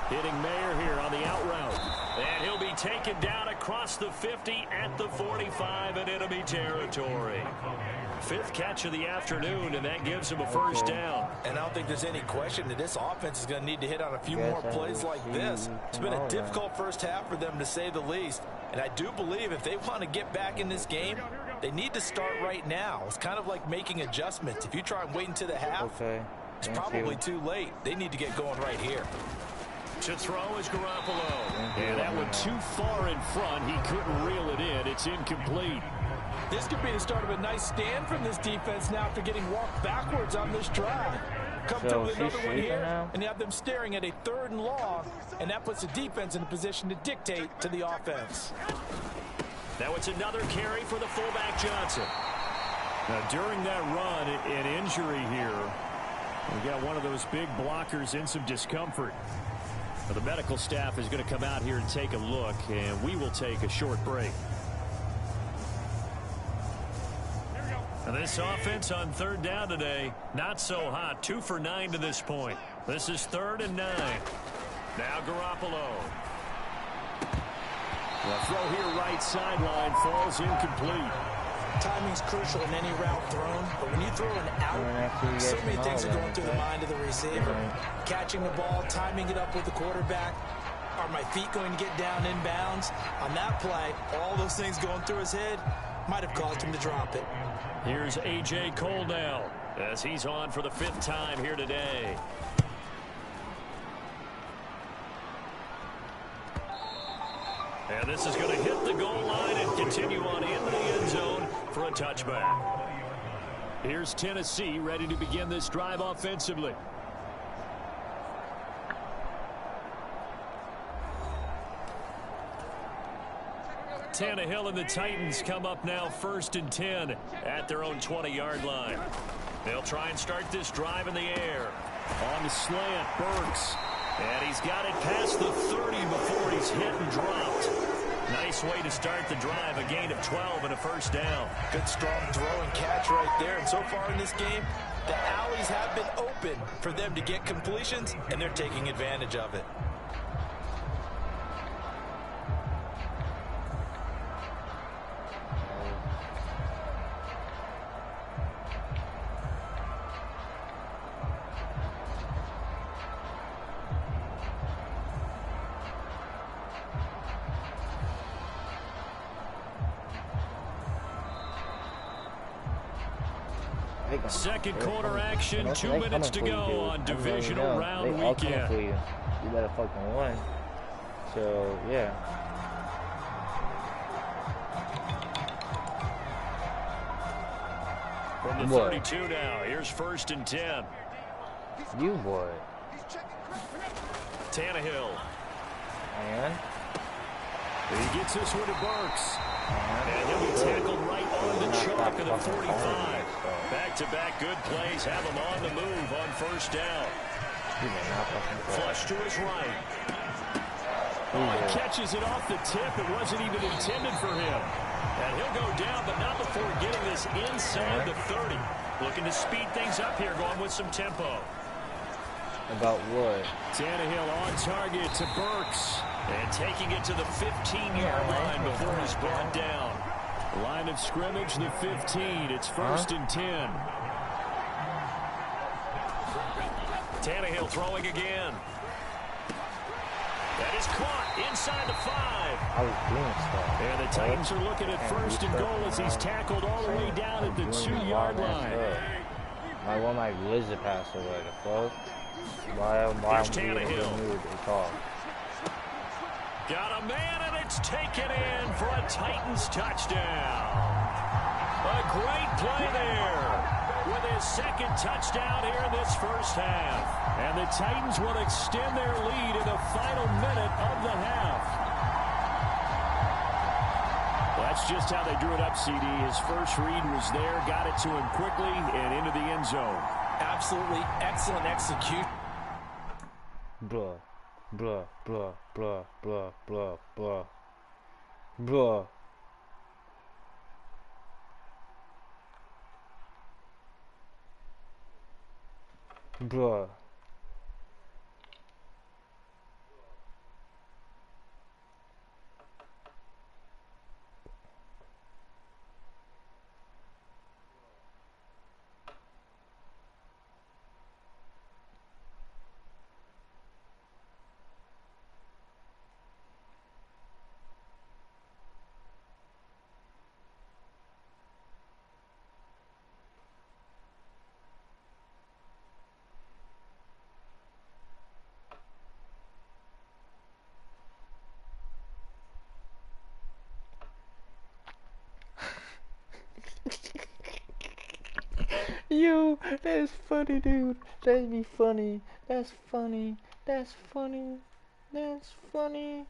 Hitting Mayer here on the out route. And he'll be taken down across the 50 at the 45 in enemy territory. 5th catch of the afternoon, and that gives him a first down. And I don't think there's any question that this offense is going to need to hit on a few more plays like this. It's been a difficult first half for them, to say the least. And I do believe if they want to get back in this game, they need to start right now. It's kind of like making adjustments. If you try and wait until the half, it's probably too late. They need to get going right here. To throw is Garoppolo. And that one too far in front. He couldn't reel it in. It's incomplete. This could be the start of a nice stand from this defense now after getting walked backwards on this drive. Come through with another one here, and you have them staring at a 3rd and long, and that puts the defense in a position to dictate to the offense. Now it's another carry for the fullback Johnson. Now during that run, an injury here. We got one of those big blockers in some discomfort. Now, the medical staff is going to come out here and take a look, and we will take a short break. Now, this offense on 3rd down today, not so hot. 2 for 9 to this point. This is 3rd and 9. Now Garoppolo. The throw here right sideline falls incomplete. Timing's crucial in any route thrown, but when you throw an out, so many things are going through the mind of the receiver. Catching the ball, timing it up with the quarterback Are my feet going to get down inbounds? On that play, all those things going through his head might have caused him to drop it. Here's A.J. Cole now as he's on for the 5th time here today. And this is going to hit the goal line and continue on into the end zone for a touchback. Here's Tennessee ready to begin this drive offensively. Tannehill and the Titans come up now 1st and 10 at their own 20-yard line. They'll try and start this drive in the air. On the slant, Burks. And he's got it past the 30 before he's hit and dropped. Nice way to start the drive, a gain of 12 and a 1st down. Good strong throw and catch right there. And so far in this game, the alleys have been open for them to get completions, and they're taking advantage of it. Second quarter action, 2 minutes to go on divisional round weekend. You better fucking win. So, yeah. From the 32 now, here's 1st and 10. You boy. Tannehill. And he gets this one to Burks. And he'll be tackled right on the chalk of the 45. Back-to-back good plays have him on the move on 1st down. Flush to his right. Oh, he catches it off the tip. It wasn't even intended for him. And he'll go down, but not before getting this inside the 30. Looking to speed things up here, going with some tempo. About what? Tannehill on target to Burks. And taking it to the 15-yard line before he's brought down. Line of scrimmage, the 15. It's 1st and 10. Tannehill throwing again. That is caught inside the 5. I was doing stuff. And the Titans are looking at 1st and goal as he's tackled all the way down at the 2-yard line. I want my lizard pass away. The fuck? Why here's Tannehill. Got a man, and it's taken in for a Titans touchdown. A great play there with his 2nd touchdown here in this 1st half. And the Titans will extend their lead in the final minute of the half. That's just how they drew it up, CD. His first read was there, got it to him quickly, and into the end zone. Absolutely excellent execution. Bruh. Bruh, bruh, bruh, bruh, bruh, bruh. Bruh. Bruh. Yo, that's funny, dude. That'd be funny. That's funny. That's funny. That's funny.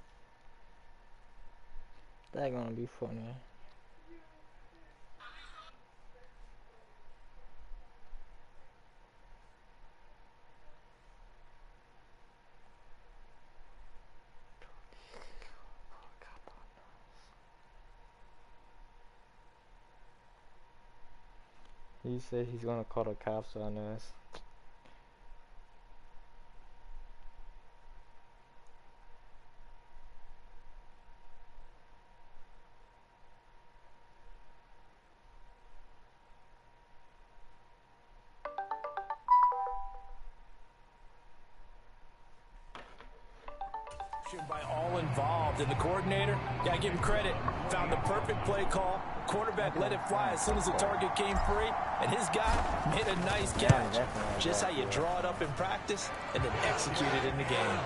That's gonna be funny. He said he's gonna call the cops on us. by all involved. And the coordinator, gotta give him credit, found the perfect play call. Quarterback let it fly as soon as the target came free, and his guy made a nice catch. Just how you draw it up in practice and then execute it in the game.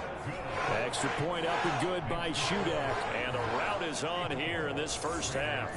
Extra point up and good by Shudak. And the rout is on here in this first half.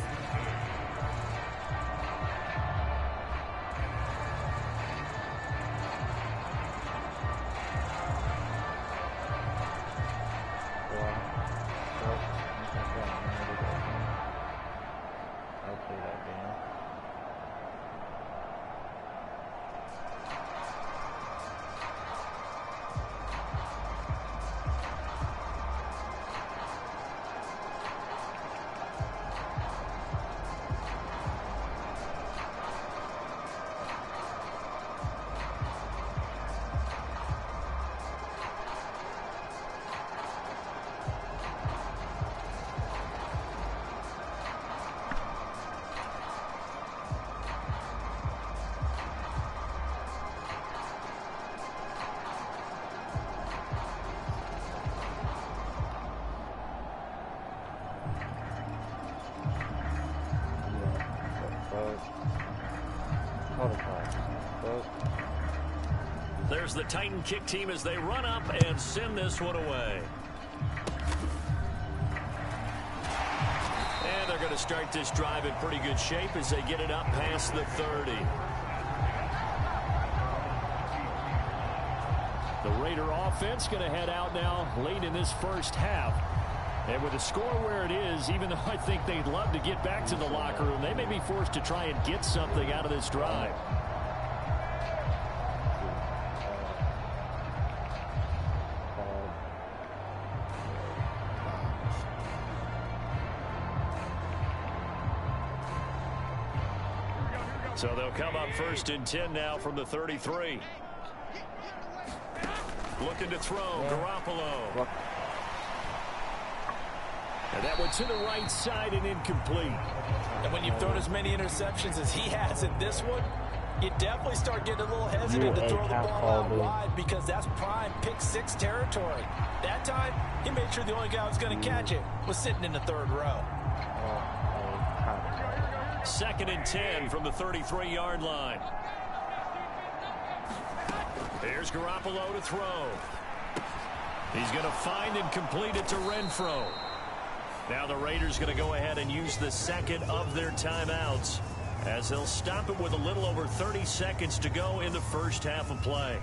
There's the Titan kick team as they run up and send this one away. And they're going to start this drive in pretty good shape as they get it up past the 30. The Raider offense going to head out now late in this first half. And with the score where it is, even though I think they'd love to get back to the locker room, they may be forced to try and get something out of this drive. So they'll come up 1st and 10 now from the 33. Looking to throw, Garoppolo. And that one to the right side and incomplete. And when you've thrown as many interceptions as he has in this one, you definitely start getting a little hesitant to throw the ball out wide because that's prime pick 6 territory. That time, he made sure the only guy who was going to catch it was sitting in the 3rd row. 2nd and 10 from the 33-yard line. Here's Garoppolo to throw. He's going to find and complete it to Renfro. Now the Raiders going to go ahead and use the 2nd of their timeouts as they'll stop it with a little over 30 seconds to go in the first half of play.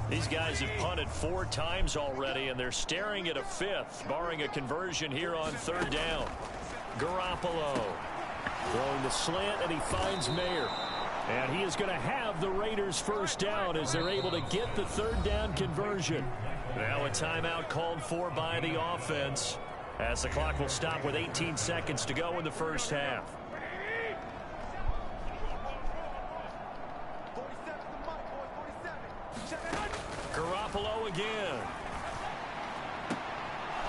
These guys have punted 4 times already, and they're staring at a 5th, barring a conversion here on 3rd down. Garoppolo throwing the slant, and he finds Mayer. And he is going to have the Raiders' first down as they're able to get the 3rd down conversion. Now a timeout called for by the offense as the clock will stop with 18 seconds to go in the first half. Garoppolo again.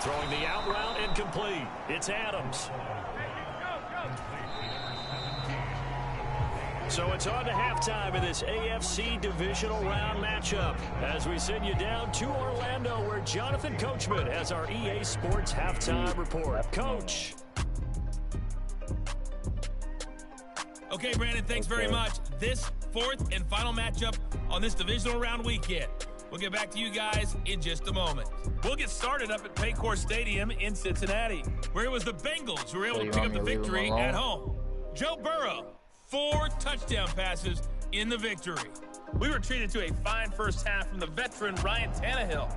Throwing the out route and complete. It's Adams. So it's on to halftime in this AFC divisional round matchup as we send you down to Orlando where Jonathan Coachman has our EA Sports halftime report. Coach. Okay, Brandon, thanks very much. This 4th and final matchup on this divisional round weekend. We'll get back to you guys in just a moment. We'll get started up at Paycor Stadium in Cincinnati, where it was the Bengals who were able to pick up the victory at home. Joe Burrow, 4 touchdown passes in the victory. We were treated to a fine first half from the veteran Ryan Tannehill.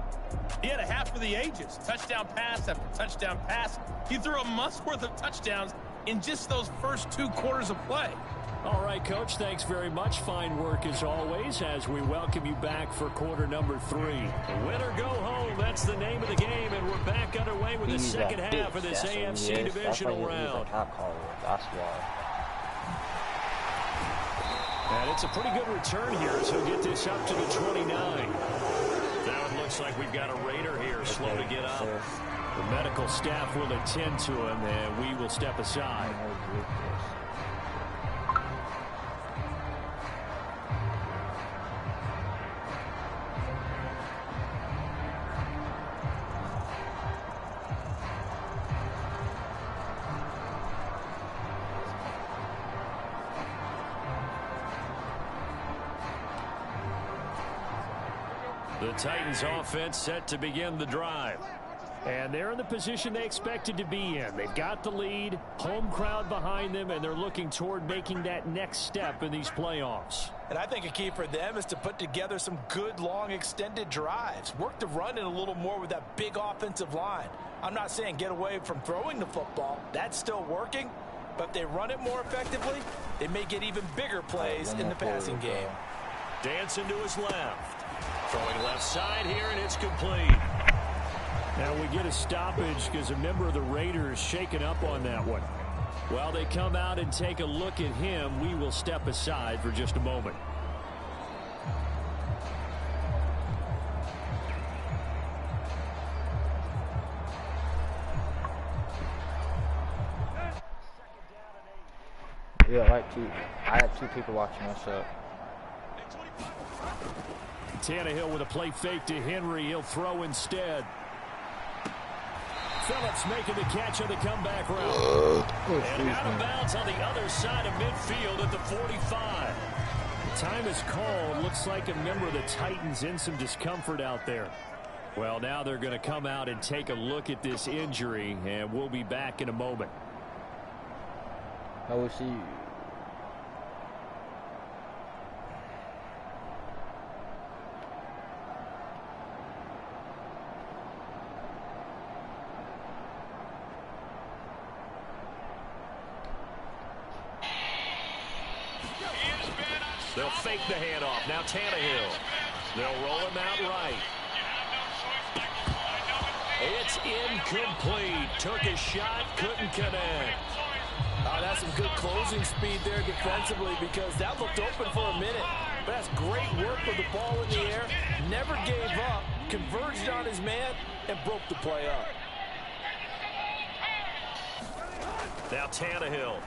He had a half for the ages, touchdown pass after touchdown pass. He threw a month's worth of touchdowns in just those first 2 quarters of play. All right, Coach, thanks very much. Fine work as always as we welcome you back for quarter number 3. Win or go home, that's the name of the game, and we're back underway with the second half of this AFC divisional round. That's why. And it's a pretty good return here as he'll get this up to the 29. Now it looks like we've got a Raider here slow to get up. The medical staff will attend to him, and we will step aside. The Titans offense set to begin the drive. And they're in the position they expected to be in. They've got the lead, home crowd behind them, and they're looking toward making that next step in these playoffs. And I think a key for them is to put together some good, long, extended drives. Work the run in a little more with that big offensive line. I'm not saying get away from throwing the football. That's still working. But if they run it more effectively, they may get even bigger plays in the passing game. Dancing to his left. Throwing left side here, and it's complete. Now we get a stoppage because a member of the Raiders shaken up on that one. While they come out and take a look at him, we will step aside for just a moment. Yeah, I had 2 people watching us up. Tannehill with a play fake to Henry. He'll throw instead. Phillips making the catch on the comeback route. And out of bounds on the other side of midfield at the 45. Time is called. Looks like a member of the Titans in some discomfort out there. Well, now they're going to come out and take a look at this injury, and we'll be back in a moment. I will see you. They'll fake the handoff. Now Tannehill. They'll roll him out right. It's incomplete. Took a shot, couldn't connect. That's some good closing speed there defensively because that looked open for a minute. But that's great work with the ball in the air. Never gave up. Converged on his man and broke the play up. Now Tannehill.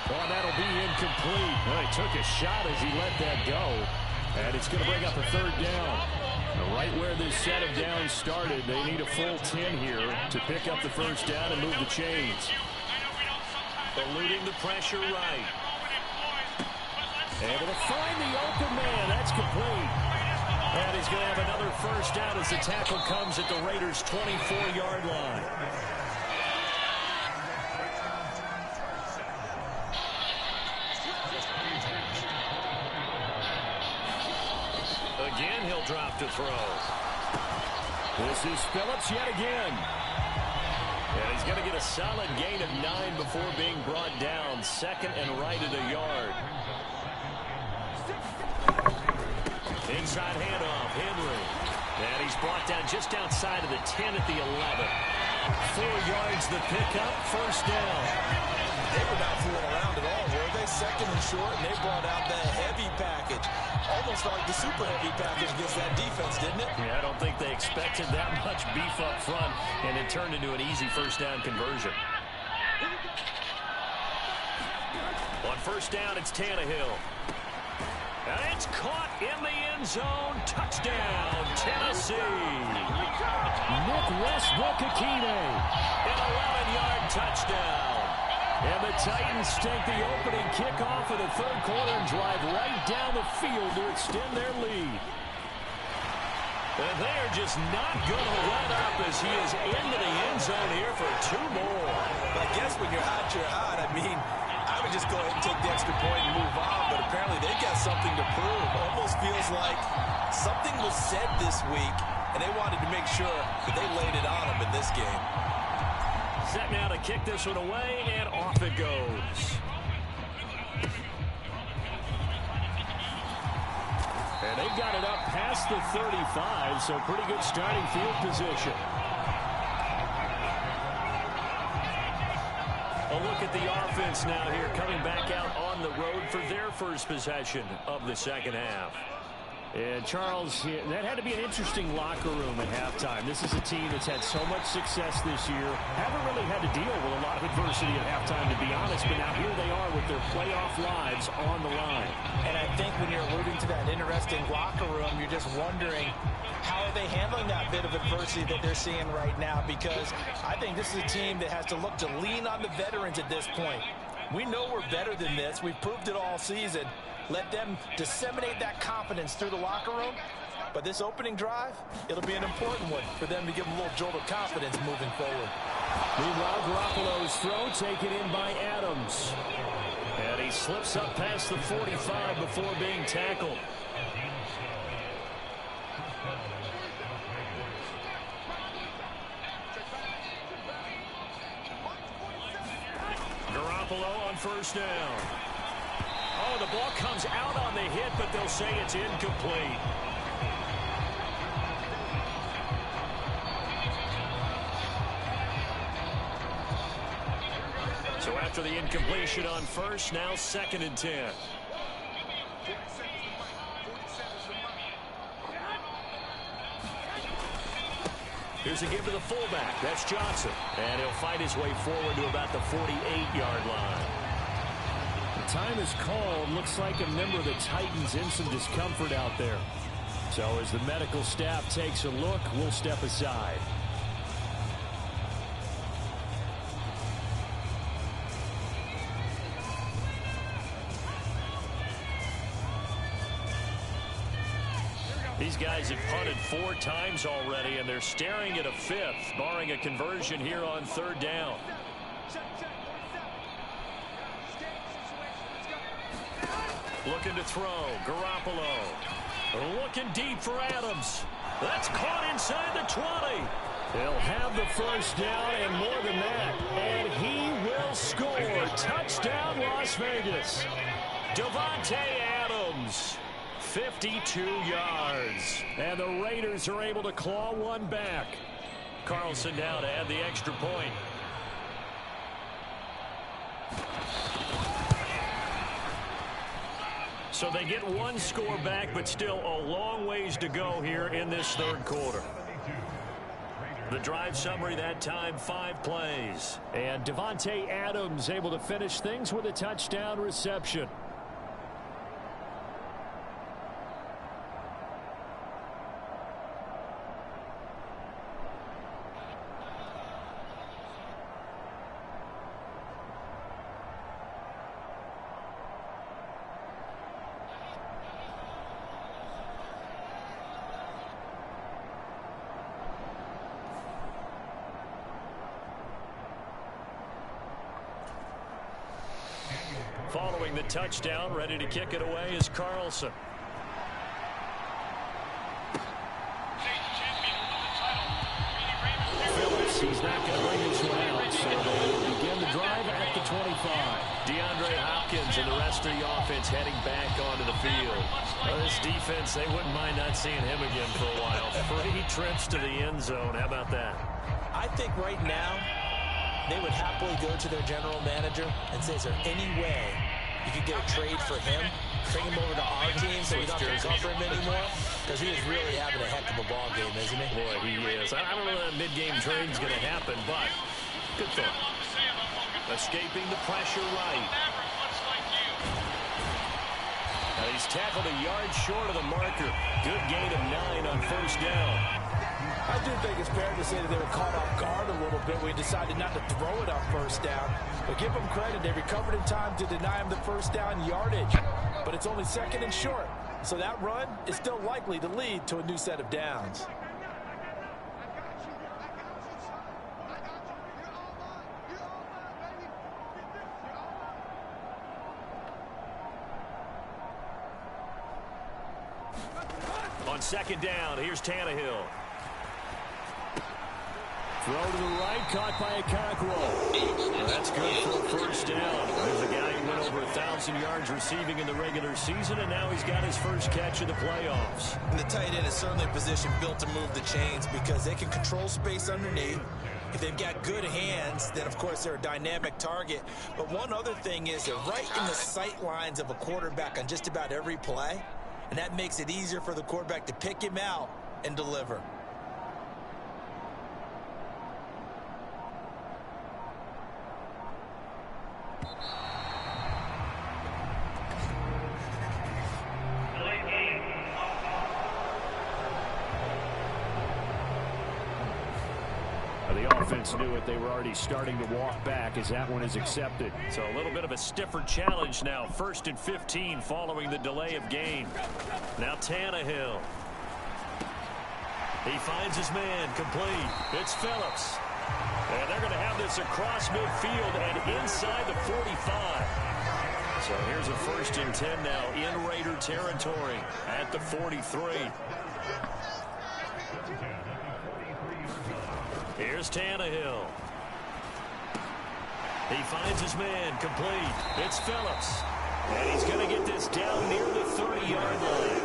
Well, that'll be incomplete. Well, he took a shot as he let that go. And it's going to bring up a 3rd down. Right where this set of downs started, they need a full 10 here to pick up the 1st down and move the chains. Eluding the pressure right. Able to find the open man. That's complete. And he's going to have another 1st down as the tackle comes at the Raiders' 24-yard line. Again, he'll drop to throw. This is Phillips yet again. And he's going to get a solid gain of 9 before being brought down. 2nd and right at a yard. Inside handoff, Henry. And he's brought down just outside of the 10 at the 11. 4 yards the pickup, 1st down. They were not fooling around at all, were they? 2nd and short, and they brought out that heavy package. Almost like the super heavy package against that defense, didn't it? Yeah, I don't think they expected that much beef up front, and it turned into an easy 1st down conversion. On 1st down, it's Tannehill. And it's caught in the end zone. Touchdown, Tennessee. Nick Westbrook-Akine. An 11-yard touchdown. And the Titans take the opening kickoff of the 3rd quarter and drive right down the field to extend their lead. And they're just not going to let up as he is into the end zone here for 2 more. But I guess when you're hot, you're hot. I mean, I would just go ahead and take the extra point and move on, but apparently they've got something to prove. Almost feels like something was said this week, and they wanted to make sure that they laid it on them in this game. Set now to kick this one away, and off it goes. And they've got it up past the 35, so pretty good starting field position. A look at the offense now here, coming back out on the road for their 1st possession of the 2nd half. And Charles, that had to be an interesting locker room at halftime. This is a team that's had so much success this year. Haven't really had to deal with a lot of adversity at halftime, to be honest. But now here they are with their playoff lives on the line. And I think when you're alluding to that interesting locker room, you're just wondering, how are they handling that bit of adversity that they're seeing right now? Because I think this is a team that has to look to lean on the veterans at this point. We know we're better than this. We've proved it all season. Let them disseminate that confidence through the locker room. But this opening drive, it'll be an important one for them to give them a little jolt of confidence moving forward. Meanwhile, Garoppolo's throw taken in by Adams. And he slips up past the 45 before being tackled. Garoppolo on first down. Oh, the ball comes out on the hit, but they'll say it's incomplete. So after the incompletion on first, now 2nd and 10. Here's a give to the fullback. That's Johnson. And he'll fight his way forward to about the 48-yard line. The time is called. Looks like a member of the Titans in some discomfort out there. So as the medical staff takes a look, we'll step aside. These guys have punted 4 times already, and they're staring at a 5th, barring a conversion here on 3rd down. Looking to throw. Garoppolo. Looking deep for Adams. That's caught inside the 20. They'll have the first down and more than that. And he will score. Touchdown, Las Vegas. Davante Adams. 52 yards. And the Raiders are able to claw one back. Carlson down to add the extra point. So they get one score back, but still a long ways to go here in this 3rd quarter. The drive summary that time, 5 plays. And Davante Adams able to finish things with a touchdown reception. Following the touchdown, ready to kick it away is Carlson. Phillips, he's not going to bring this one out, so they will begin the drive at the 25. DeAndre Hopkins and the rest of the offense heading back onto the field. This defense, they wouldn't mind not seeing him again for a while. 3 trips to the end zone. How about that? I think right now, they would happily go to their general manager and say, is there any way you could get a trade for him, bring him over to our team so we don't have to cover him anymore? Because he is really having a heck of a ball game, isn't he? Boy, he is. I don't know that mid-game trade is going to happen, but good thought. Escaping the pressure right. Now he's tackled a yard short of the marker. Good gain of 9 on first down. I do think it's fair to say that they were caught off guard a little bit. We decided not to throw it on first down. But give them credit. They recovered in time to deny him the first down yardage. But it's only 2nd and short. So that run is still likely to lead to a new set of downs. On 2nd down, here's Tannehill. Throw to the right, caught by a Cockrell. That's good for a first down. There's a guy who went over 1,000 yards receiving in the regular season, and now he's got his first catch of the playoffs. And the tight end is certainly a position built to move the chains because they can control space underneath. If they've got good hands, then, of course, they're a dynamic target. But one other thing is they're right in the sight lines of a quarterback on just about every play, and that makes it easier for the quarterback to pick him out and deliver. defense knew it. They were already starting to walk back as that one is accepted. So a little bit of a stiffer challenge now. 1st and 15 following the delay of game. Now Tannehill. He finds his man complete. It's Phillips. And they're going to have this across midfield and inside the 45. So here's a 1st and 10 now in Raider territory at the 43. Here's Tannehill. He finds his man complete. It's Phillips. And he's going to get this down near the 30-yard line.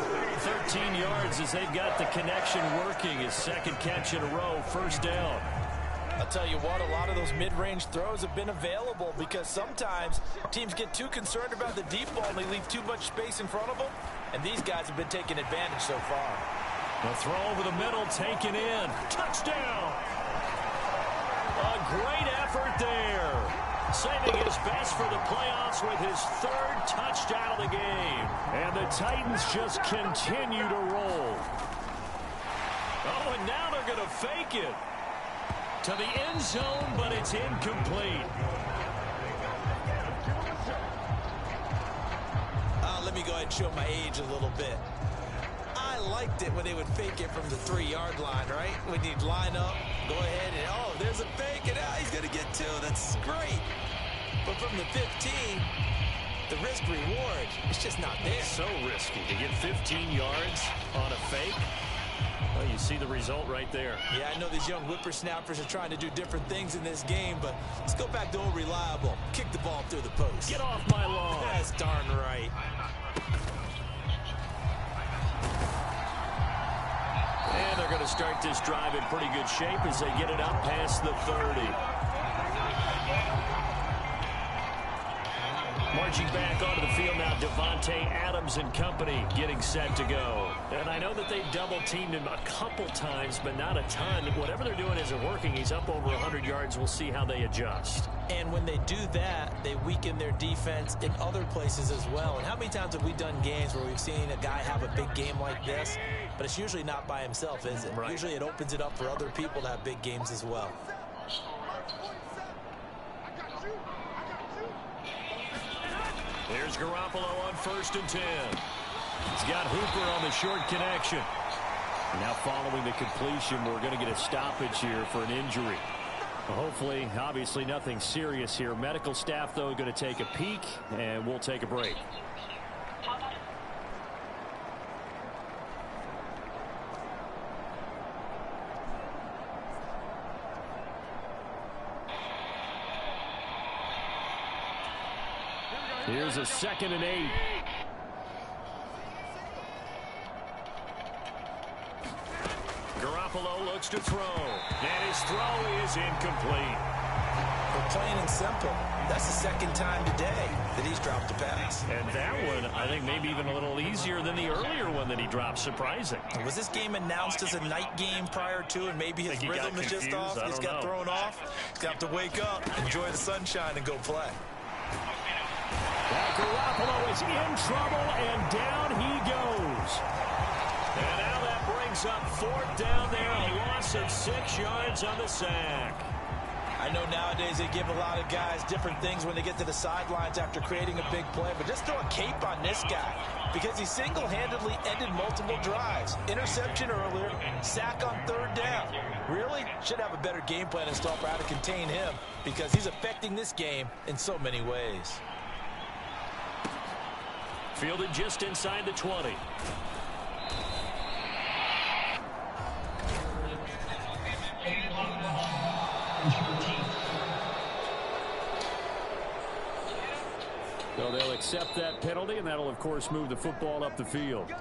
13 yards as they've got the connection working. His 2nd catch in a row, 1st down. I'll tell you what, a lot of those mid-range throws have been available because sometimes teams get too concerned about the deep ball and they leave too much space in front of them. And these guys have been taking advantage so far. The throw over the middle taken in. Touchdown! A great effort there. Saving his best for the playoffs with his 3rd touchdown of the game. And the Titans just continue to roll. Oh, and now they're going to fake it to the end zone, but it's incomplete. Let me go ahead and show my age a little bit. I liked it when they would fake it from the 3-yard line, right? When you'd line up, go ahead and, oh, there's a fake, and he's going to get 2. That's great. But from the 15, the risk-reward, it's just not there. So risky to get 15 yards on a fake. Well, you see the result right there. Yeah, I know these young whippersnappers are trying to do different things in this game, but let's go back to old reliable. Kick the ball through the post. Get off my lawn. That's darn right. And they're going to start this drive in pretty good shape as they get it up past the 30. Marching back onto the field now, Devontae Adams and company getting set to go. And I know that they've double-teamed him a couple times, but not a ton. Whatever they're doing isn't working. He's up over 100 yards. We'll see how they adjust. And when they do that, they weaken their defense in other places as well. And how many times have we done games where we've seen a guy have a big game like this, but it's usually not by himself, is it? Right. Usually it opens it up for other people to have big games as well. Here's Garoppolo on 1st and 10. He's got Hooper on the short connection. And now following the completion, we're going to get a stoppage here for an injury. Well, hopefully, obviously nothing serious here. Medical staff, though, going to take a peek, and we'll take a break. Here's a 2nd and 8. Garoppolo looks to throw, and his throw is incomplete. But plain and simple, that's the 2nd time today that he's dropped a pass. And that one, I think, maybe even a little easier than the earlier one that he dropped. Surprising. Was this game announced as a night game prior to, and maybe his rhythm is just off? He's got thrown off. He's got to wake up, enjoy the sunshine, and go play. Garoppolo is in trouble, and down he goes. And now that brings up 4th down there, a loss of 6 yards on the sack. I know nowadays they give a lot of guys different things when they get to the sidelines after creating a big play, but just throw a cape on this guy because he single-handedly ended multiple drives. Interception earlier, sack on 3rd down. Really should have a better game plan installed for how to contain him because he's affecting this game in so many ways. Fielded just inside the 20. So they'll accept that penalty, and that'll, of course, move the football up the field.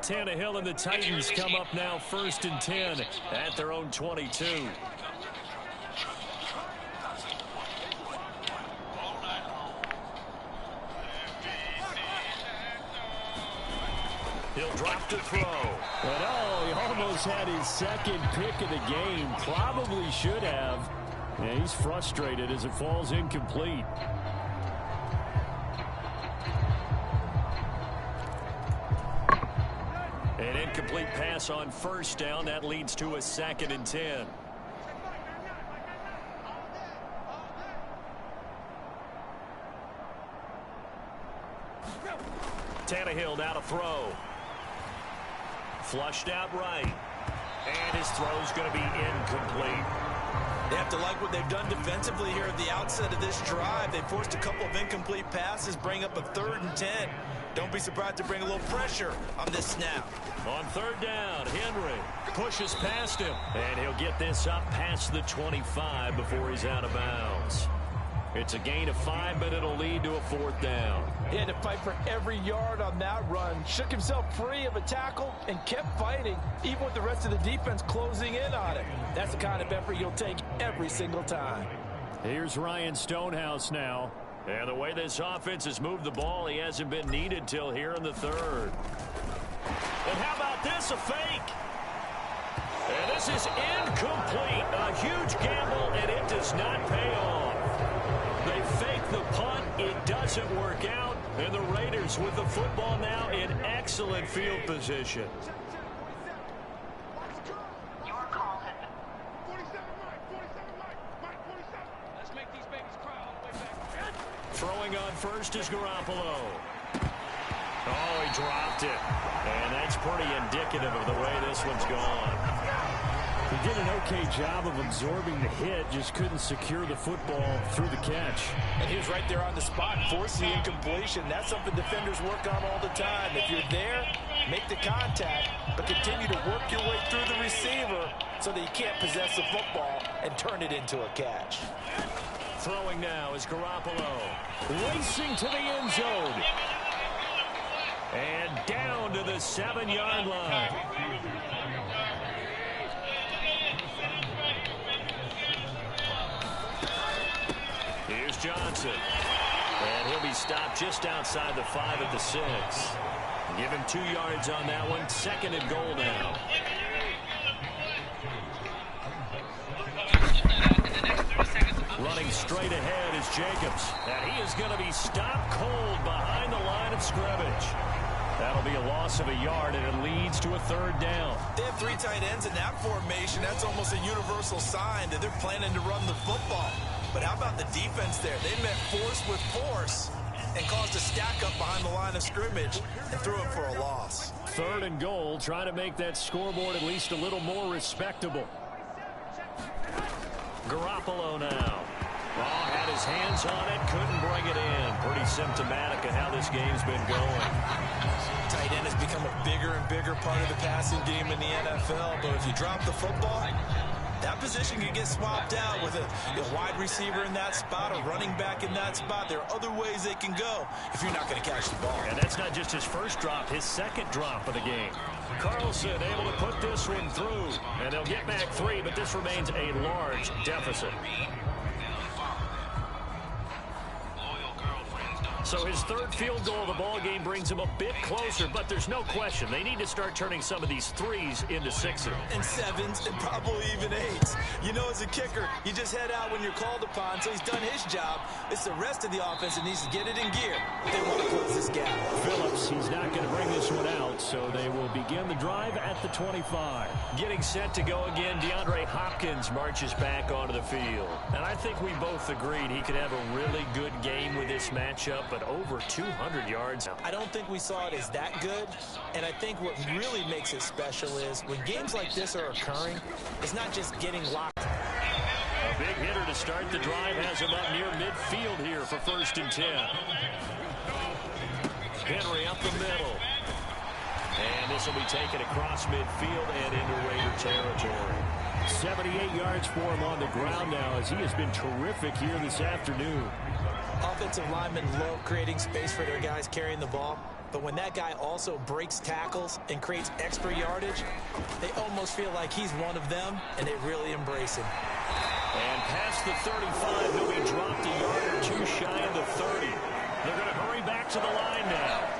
Tannehill and the Titans come up now 1st and 10 at their own 22. He'll drop to throw. But oh, he almost had his second pick of the game. Probably should have. Yeah, he's frustrated as it falls incomplete. An incomplete pass on first down. That leads to a 2nd and 10. Tannehill now to throw. Flushed out right. And his throw's going to be incomplete. They have to like what they've done defensively here at the outset of this drive. They forced a couple of incomplete passes, bring up a 3rd and 10. Don't be surprised to bring a little pressure on this snap. On 3rd down, Henry pushes past him. And he'll get this up past the 25 before he's out of bounds. It's a gain of 5, but it'll lead to a 4th down. He had to fight for every yard on that run. Shook himself free of a tackle and kept fighting, even with the rest of the defense closing in on him. That's the kind of effort you'll take every single time. Here's Ryan Stonehouse now. And the way this offense has moved the ball, he hasn't been needed till here in the 3rd. And how about this, a fake? And this is incomplete. A huge gamble, and it does not pay off. They fake the punt. It doesn't work out. And the Raiders with the football now in excellent field position. Your call has been 47 Mike. Let's make these babies cry all the way back. Throwing on first is Garoppolo. Oh, he dropped it. And that's pretty indicative of the way this one's gone. He did an okay job of absorbing the hit, just couldn't secure the football through the catch. And he was right there on the spot, forcing the incompletion. That's something defenders work on all the time. If you're there, make the contact, but continue to work your way through the receiver so that you can't possess the football and turn it into a catch. Throwing now is Garoppolo. Racing to the end zone. And down to the 7-yard line. Here's Johnson. And he'll be stopped just outside the 5 at the 6. Give him 2 yards on that one. 2nd and goal now. Running straight ahead is Jacobs. And he is going to be stopped cold behind the line of scrimmage. That'll be a loss of a yard, and it leads to a 3rd down. They have 3 tight ends in that formation. That's almost a universal sign that they're planning to run the football. But how about the defense there? They met force with force and caused a stack up behind the line of scrimmage and threw it for a loss. 3rd and goal, trying to make that scoreboard at least a little more respectable. Garoppolo now. Oh, had his hands on it, couldn't bring it in. Pretty symptomatic of how this game's been going. Tight end has become a bigger and bigger part of the passing game in the NFL, but if you drop the football, that position can get swapped out with a wide receiver in that spot, a running back in that spot. There are other ways they can go if you're not going to catch the ball. And that's not just his first drop, his 2nd drop of the game. Carlson able to put this one through, and they'll get back 3, but this remains a large deficit. So his 3rd field goal of the ball game brings him a bit closer, but there's no question they need to start turning some of these 3s into 6s. And 7s and probably even 8s. You know, as a kicker, you just head out when you're called upon, so he's done his job. It's the rest of the offense that needs to get it in gear. They want to close this gap. Phillips, he's not going to bring this one out, so they will begin the drive at the 25. Getting set to go again, DeAndre Hopkins marches back onto the field. And I think we both agreed he could have a really good game with this matchup, but over 200 yards. I don't think we saw it as that good, and I think what really makes it special is when games like this are occurring, it's not just getting locked. A big hitter to start the drive has him up near midfield here for 1st and 10. Henry up the middle. And this will be taken across midfield and into Raider territory. 78 yards for him on the ground now as he has been terrific here this afternoon. Offensive linemen love creating space for their guys carrying the ball, but when that guy also breaks tackles and creates extra yardage, they almost feel like he's one of them, and they really embrace him. And past the 35, he'll be dropped a yard or 2 shy of the 30. They're going to hurry back to the line now.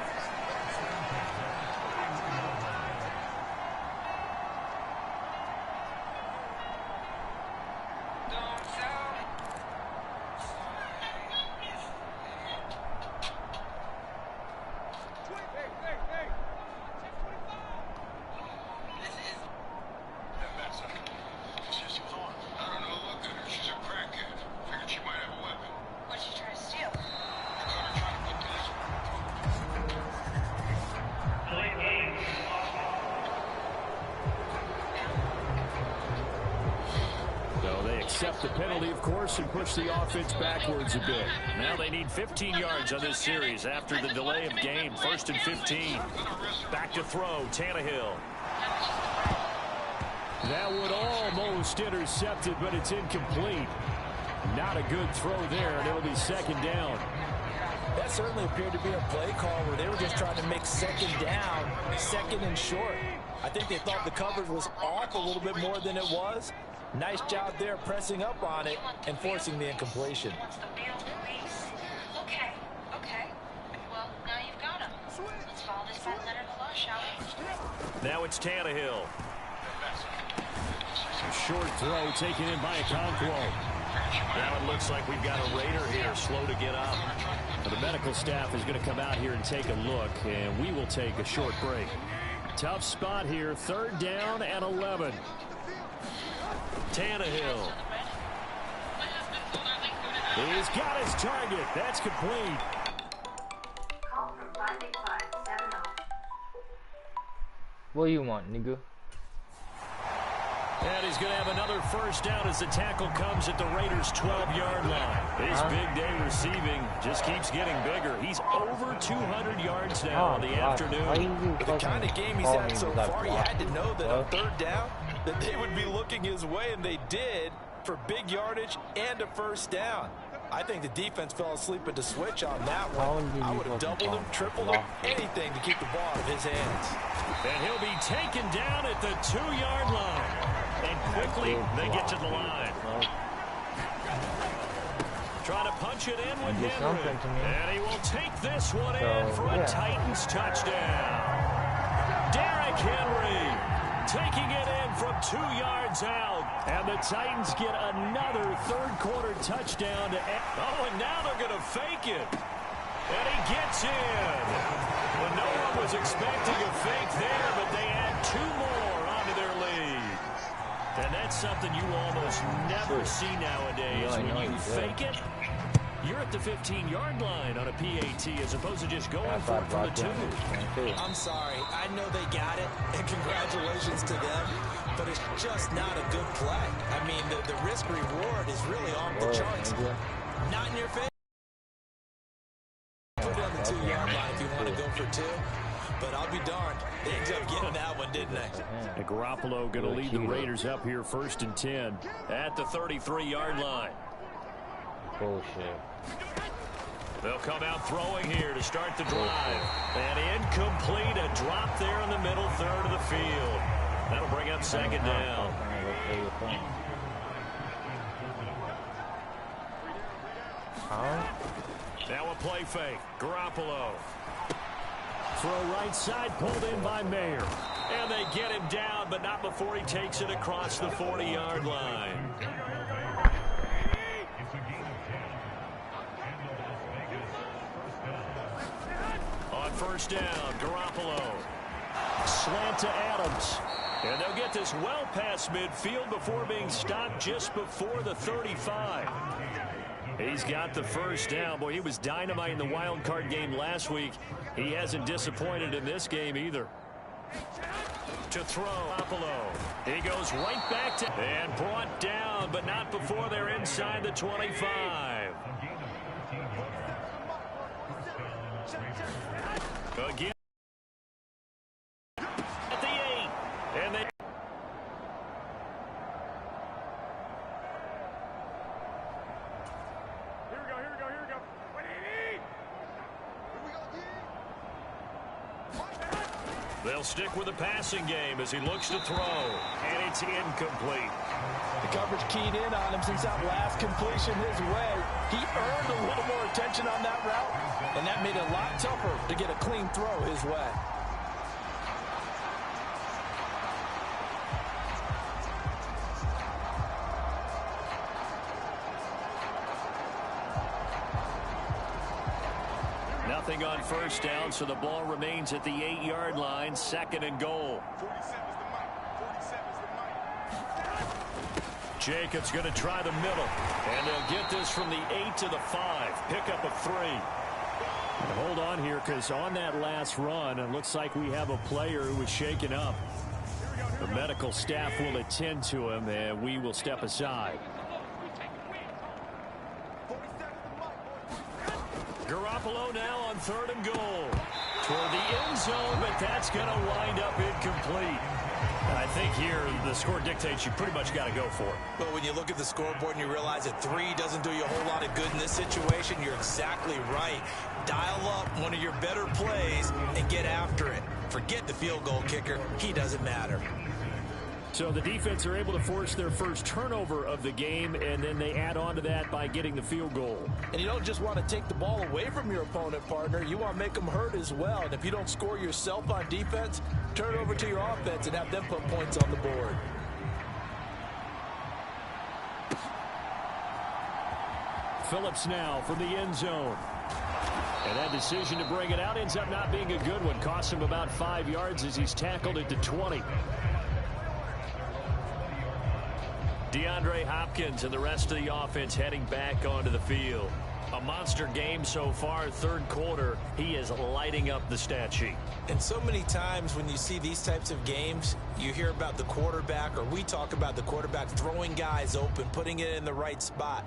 accept the penalty, of course, and push the offense backwards a bit. Now they need 15 yards on this series after the delay of game. 1st and 15. Back to throw, Tannehill. That would almost intercept it, but it's incomplete. Not a good throw there, and it'll be 2nd down. That certainly appeared to be a play call where they were just trying to make 2nd down, 2nd and short. I think they thought the coverage was off a little bit more than it was. Nice job there pressing up on it and forcing the incompletion. Okay. Well, now you've got him. Let's follow this bad letter of the law, shall we? Now it's Tannehill. A short throw taken in by Okonkwo. Now it looks like we've got a Raider here, slow to get up. The medical staff is going to come out here and take a look, and we will take a short break. Tough spot here, 3rd down and 11. Tannehill. He's got his target. That's complete. Call from 58570. What do you want, nigga? And he's going to have another 1st down as the tackle comes at the Raiders' 12-yard line. His big day receiving just keeps getting bigger. He's over 200 yards now in the afternoon. The kind of game he's had so far, you had to know that on 3rd down, that they would be looking his way, and they did, for big yardage and a 1st down. I think the defense fell asleep at the switch on that one. I would have doubled him, tripled him, anything to keep the ball out of his hands. And he'll be taken down at the 2-yard line. And quickly, they get to the line. Trying to punch it in with Henry. And he will take this one in for a Titans touchdown. Derrick Henry taking it in from 2 yards out. And the Titans get another 3rd quarter touchdown. And now they're going to fake it. And he gets in. Well, no one was expecting a fake there, but they add 2 more onto their lead. And that's something you almost never see nowadays. When you fake it, you're at the 15-yard line on a PAT as opposed to just going for it from the 2. I'm sorry. I know they got it, and congratulations to them, but it's just not a good play. I mean, the risk-reward is really off the charts. Not in your face. Put it on the 2-yard line if you want to go for 2. But I'll be darned. They ended up getting that one, didn't they? And Garoppolo going to lead the Raiders up here 1st and 10. At the 33-yard line. Bullshit. They'll come out throwing here to start the drive. And incomplete. A drop there in the middle 3rd of the field. That'll bring up 2nd down. Now a play fake. Garoppolo. Throw right side, pulled in by Mayer. And they get him down, but not before he takes it across the 40-yard line. On 1st down, Garoppolo. Slant to Adams. And they'll get this well past midfield before being stopped just before the 35. He's got the 1st down. Boy, he was dynamite in the wild card game last week. He hasn't disappointed in this game either. To throw, Garoppolo. He goes right back to and brought down, but not before they're inside the 25. Again at the 8, and they. They'll stick with the passing game as he looks to throw, and it's incomplete. The coverage keyed in on him since that last completion his way. He earned a little more attention on that route, and that made it a lot tougher to get a clean throw his way. Nothing on 1st down, so the ball remains at the 8-yard line, 2nd and goal. Jacobs going to try the middle, and they'll get this from the 8 to the 5. Pick up of 3. And hold on here, because on that last run, it looks like we have a player who was shaken up. The medical staff will attend to him, and we will step aside. Garoppolo now on 3rd and goal. Toward the end zone, but that's going to wind up incomplete. And I think here the score dictates you pretty much got to go for it. But when you look at the scoreboard and you realize that 3 doesn't do you a whole lot of good in this situation, you're exactly right. Dial up one of your better plays and get after it. Forget the field goal kicker. He doesn't matter. So the defense are able to force their first turnover of the game, and then they add on to that by getting the field goal. And you don't just want to take the ball away from your opponent, partner. You want to make them hurt as well. And if you don't score yourself on defense, turn it over to your offense and have them put points on the board. Phillips now from the end zone. And that decision to bring it out ends up not being a good one. Costs him about 5 yards as he's tackled at the 20. DeAndre Hopkins and the rest of the offense heading back onto the field. A monster game so far, 3rd quarter. He is lighting up the stat sheet. And so many times when you see these types of games, you hear about the quarterback, or we talk about the quarterback throwing guys open, putting it in the right spot.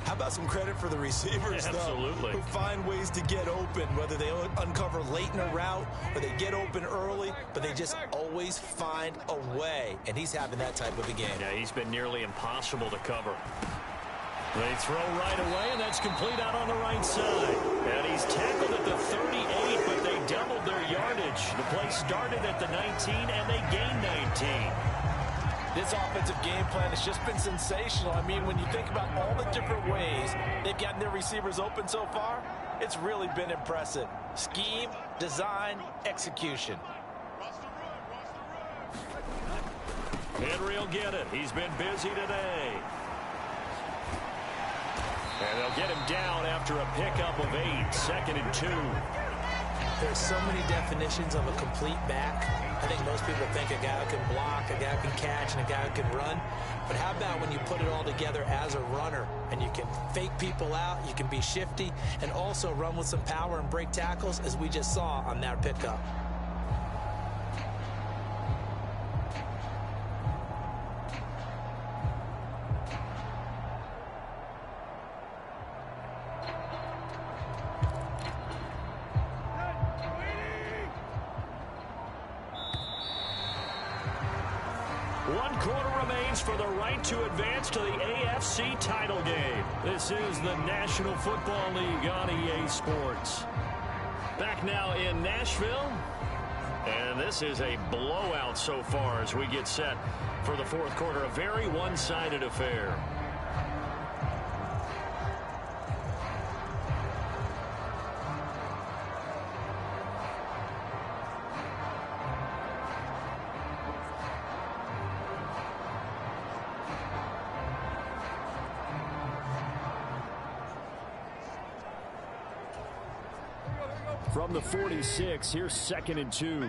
How about some credit for the receivers, Absolutely. Though, who find ways to get open, whether they uncover late in a route or they get open early, but they just always find a way. And he's having that type of a game. Yeah, he's been nearly impossible to cover. They throw right away, and that's complete out on the right side. And he's tackled at the 38, but they doubled their yardage. The play started at the 19, and they gained 19. This offensive game plan has just been sensational. I mean, when you think about all the different ways they've gotten their receivers open so far, it's really been impressive. Scheme, design, execution. Henry will get it. He's been busy today. And they'll get him down after a pickup of 8, 2nd and 2. There's so many definitions of a complete back. I think most people think a guy who can block, a guy who can catch, and a guy who can run. But how about when you put it all together as a runner, and you can fake people out, you can be shifty, and also run with some power and break tackles, as we just saw on that pickup. For the right to advance to the AFC title game. This is the National Football League on EA Sports. Back now in Nashville. And this is a blowout so far as we get set for the 4th quarter. A very one-sided affair. From the 46, here's 2nd and 2.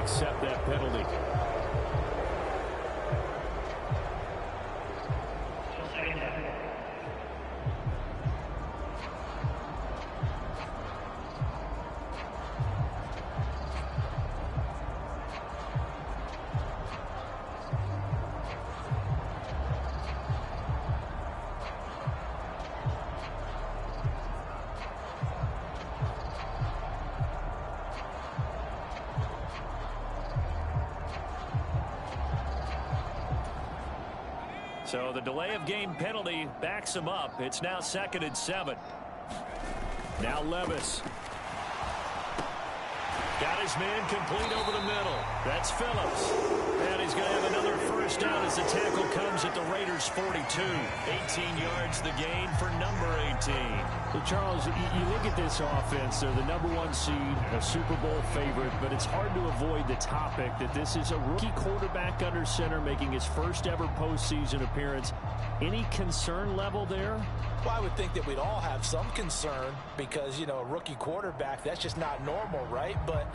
Accept that penalty. So the delay of game penalty backs him up. It's now 2nd and 7. Now Levis. Got his man complete over the middle. That's Phillips. And he's going to have another first first down as the tackle comes at the Raiders' 42. 18 yards the gain for number 18. Well, Charles, you look at this offense, they're the #1 seed, a Super Bowl favorite, but it's hard to avoid the topic that this is a rookie quarterback under center making his first ever postseason appearance. Any concern level there? Well, I would think that we'd all have some concern because, you know, a rookie quarterback, that's just not normal, right? But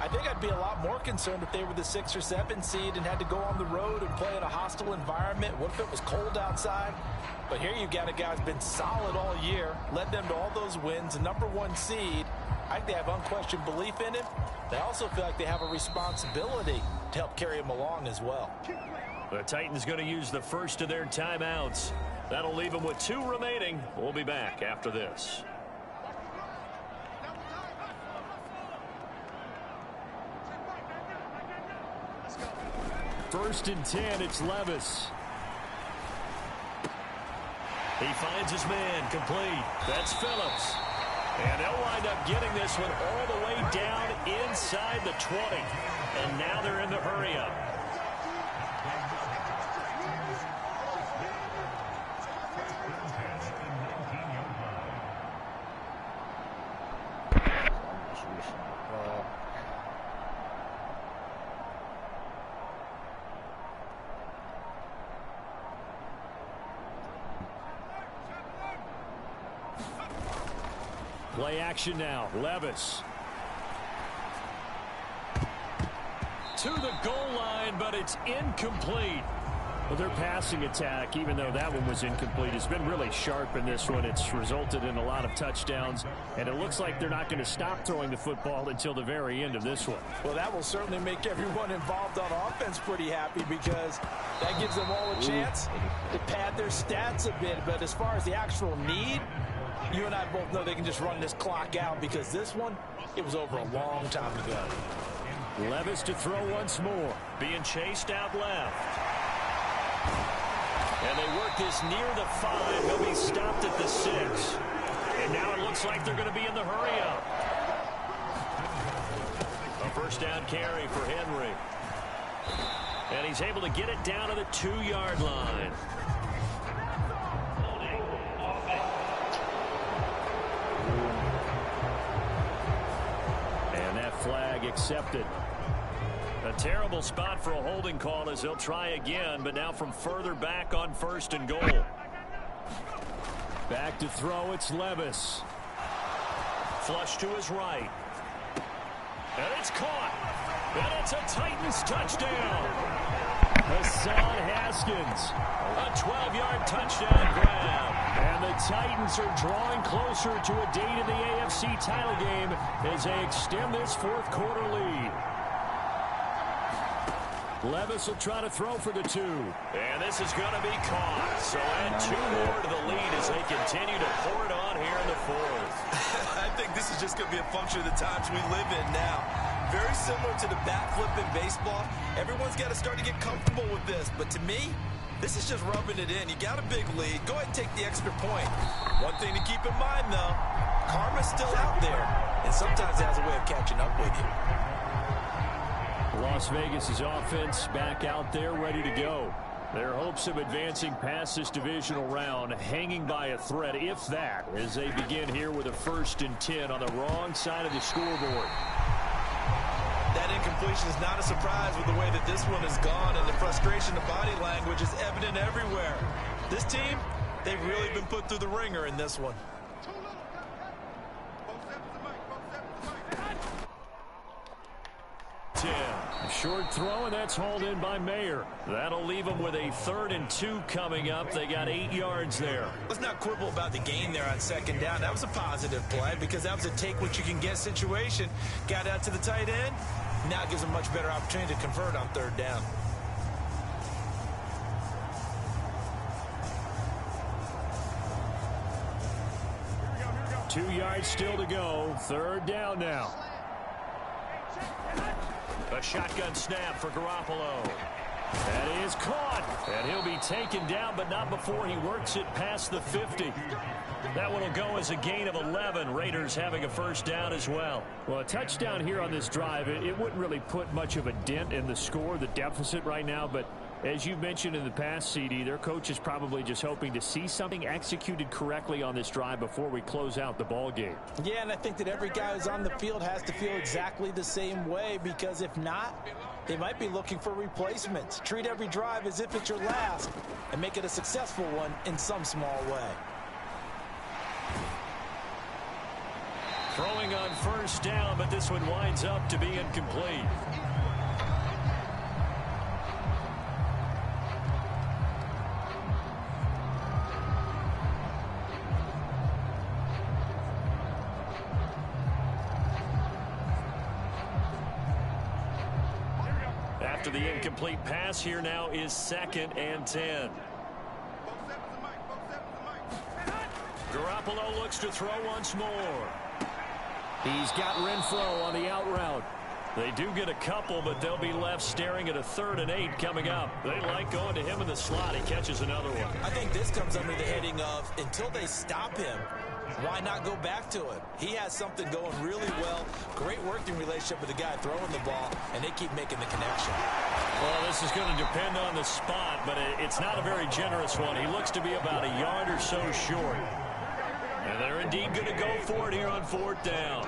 I think I'd be a lot more concerned if they were the 6 or 7 seed and had to go on the road and play in a hostile environment. What if it was cold outside? But here you got a guy who's been solid all year, led them to all those wins, a #1 seed. I think they have unquestioned belief in him. They also feel like they have a responsibility to help carry him along as well. The Titans going to use the first of their timeouts. That'll leave them with 2 remaining. We'll be back after this. First and 10, it's Levis. He finds his man, complete. That's Phillips. And they'll wind up getting this one all the way down inside the 20. And now they're in the hurry-up. Play action now. Levis. To the goal line, but it's incomplete. Well, their passing attack, even though that one was incomplete, has been really sharp in this one. It's resulted in a lot of touchdowns, and it looks like they're not going to stop throwing the football until the very end of this one. Well, that will certainly make everyone involved on offense pretty happy because that gives them all a chance to pad their stats a bit. But as far as the actual need, you and I both know they can just run this clock out because this one, it was over a long time ago. Levis to throw once more. Being chased out left. And they work this near the 5. They'll be stopped at the 6. And now it looks like they're going to be in the hurry-up. A first down carry for Henry. And he's able to get it down to the 2-yard line. And that flag accepted. A terrible spot for a holding call as they'll try again, but now from further back on 1st and goal. Back to throw, it's Levis. Flush to his right. And it's caught. And it's a Titans touchdown. Hassan Haskins. A 12-yard touchdown grab. And the Titans are drawing closer to a date in the AFC title game as they extend this 4th quarter lead. Levis will try to throw for the 2. And this is going to be caught. So add 2 more to the lead as they continue to pour it on here in the 4th. I think this is just going to be a function of the times we live in now. Very similar to the bat flip in baseball. Everyone's got to start to get comfortable with this. But to me, this is just rubbing it in. You got a big lead. Go ahead and take the extra point. One thing to keep in mind, though, karma's still out there. And sometimes it has a way of catching up with you. Las Vegas' offense back out there ready to go. Their hopes of advancing past this divisional round hanging by a thread, if that, as they begin here with a 1st and 10 on the wrong side of the scoreboard. That incompletion is not a surprise with the way that this one has gone, and the frustration of body language is evident everywhere. This team, they've really been put through the ringer in this one. A short throw, and that's hauled in by Mayer. That'll leave them with a 3rd and 2 coming up. They got 8 yards there. Let's not quibble about the gain there on 2nd down. That was a positive play because that was a take-what-you-can-get situation. Got out to the tight end. Now it gives them a much better opportunity to convert on 3rd down. Here we go. 2 yards still to go. 3rd down now. A shotgun snap for Garoppolo. That is caught. And he'll be taken down, but not before he works it past the 50. That one will go as a gain of 11. Raiders having a first down as well. Well, a touchdown here on this drive, it wouldn't really put much of a dent in the score, the deficit right now, but As you mentioned in the past, CD, their coach is probably just hoping to see something executed correctly on this drive before we close out the ball game. Yeah, and I think that every guy who's on the field has to feel exactly the same way, because if not, they might be looking for replacements. Treat every drive as if it's your last and make it a successful one in some small way. Throwing on first down, but this one winds up to be incomplete. After the incomplete pass, here now is 2nd and 10. Garoppolo looks to throw once more. He's got Renfro on the out route. They do get a couple, but they'll be left staring at a 3rd and 8 coming up. They like going to him in the slot. He catches another one. I think this comes under the heading of, until they stop him, why not go back to him? He has something going really well. Great working relationship with the guy throwing the ball, and they keep making the connection. Well, this is going to depend on the spot, but it's not a very generous one. He looks to be about a yard or so short. And they're indeed going to go for it here on 4th down.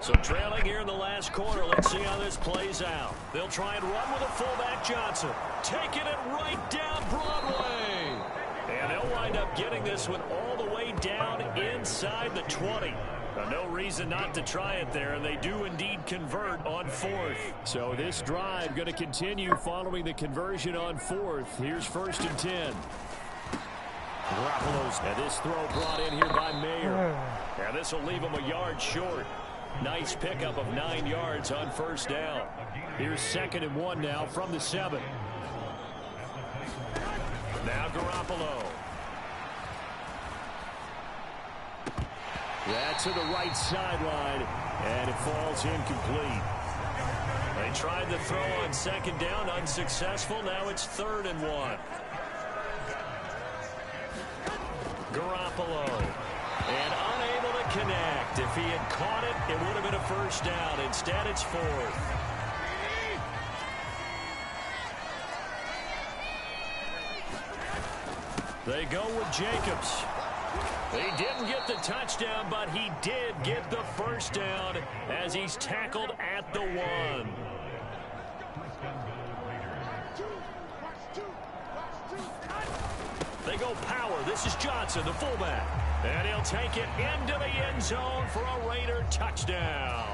So trailing here in the last quarter, let's see how this plays out. They'll try and run with a fullback Johnson. Taking it right down Broadway. And they'll wind up getting this one all the way down inside the 20. No reason not to try it there, and they do indeed convert on 4th. So this drive going to continue following the conversion on 4th. Here's 1st and 10. Garoppolo's, and this throw brought in here by Mayer. And this will leave him a yard short. Nice pickup of 9 yards on 1st down. Here's 2nd and 1 now from the 7. Now Garoppolo. That's to the right sideline, and it falls incomplete. They tried the throw on 2nd down, unsuccessful. Now it's 3rd and 1. Garoppolo. And unable to connect. If he had caught it, it would have been a 1st down. Instead, it's 4th. They go with Jacobs. He didn't get the touchdown, but he did get the 1st down as he's tackled at the 1. They go power. This is Johnson, the fullback. And he'll take it into the end zone for a Raider touchdown.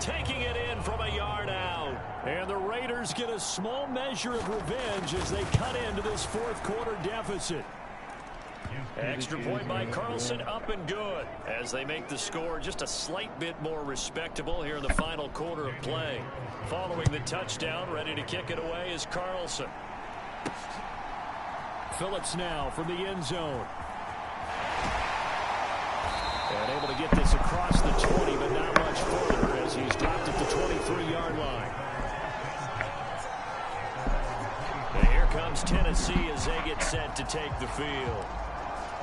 Taking it in from a yard out. And the Raiders get a small measure of revenge as they cut into this 4th quarter deficit. Extra point by Carlson, up and good. As they make the score just a slight bit more respectable here in the final quarter of play. Following the touchdown, ready to kick it away is Carlson. Phillips now from the end zone. And able to get this across the 20, but not much further as he's dropped at the 23-yard line. And here comes Tennessee as they get set to take the field.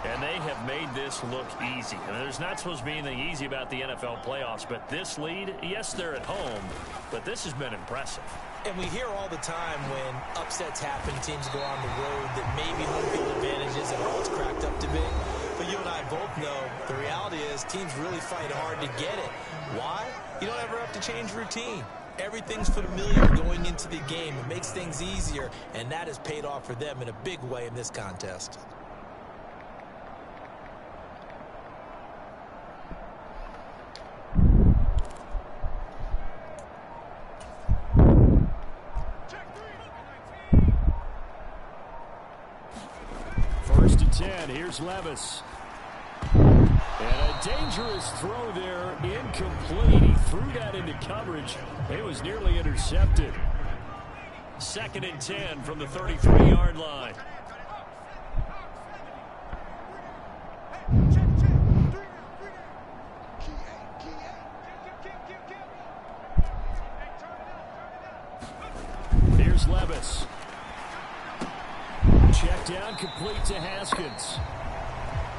And they have made this look easy. And there's not supposed to be anything easy about the NFL playoffs, but this lead, yes, they're at home, but this has been impressive. And we hear all the time when upsets happen, teams go on the road, that maybe home field advantage isn't all it's cracked up to be. But you and I both know the reality is teams really fight hard to get it. Why? You don't ever have to change routine. Everything's familiar going into the game. It makes things easier, and that has paid off for them in a big way in this contest. Here's Levis. And a dangerous throw there, incomplete. He threw that into coverage. It was nearly intercepted. 2nd and 10 from the 33-yard line. Here's Levis. Check down, complete to Haskins.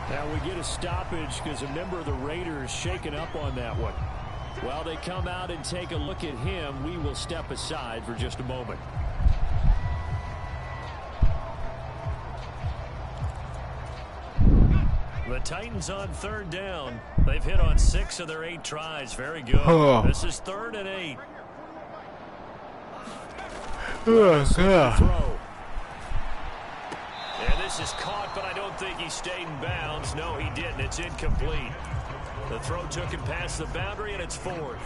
Now we get a stoppage because a member of the Raiders shaken up on that one. While they come out and take a look at him, we will step aside for just a moment. The Titans on third down. They've hit on 6 of their 8 tries. Very good. This is 3rd and 8. Throw. And this is caught, but I don't think he stayed in bounds. No, he didn't. It's incomplete. The throw took him past the boundary, and it's 4th.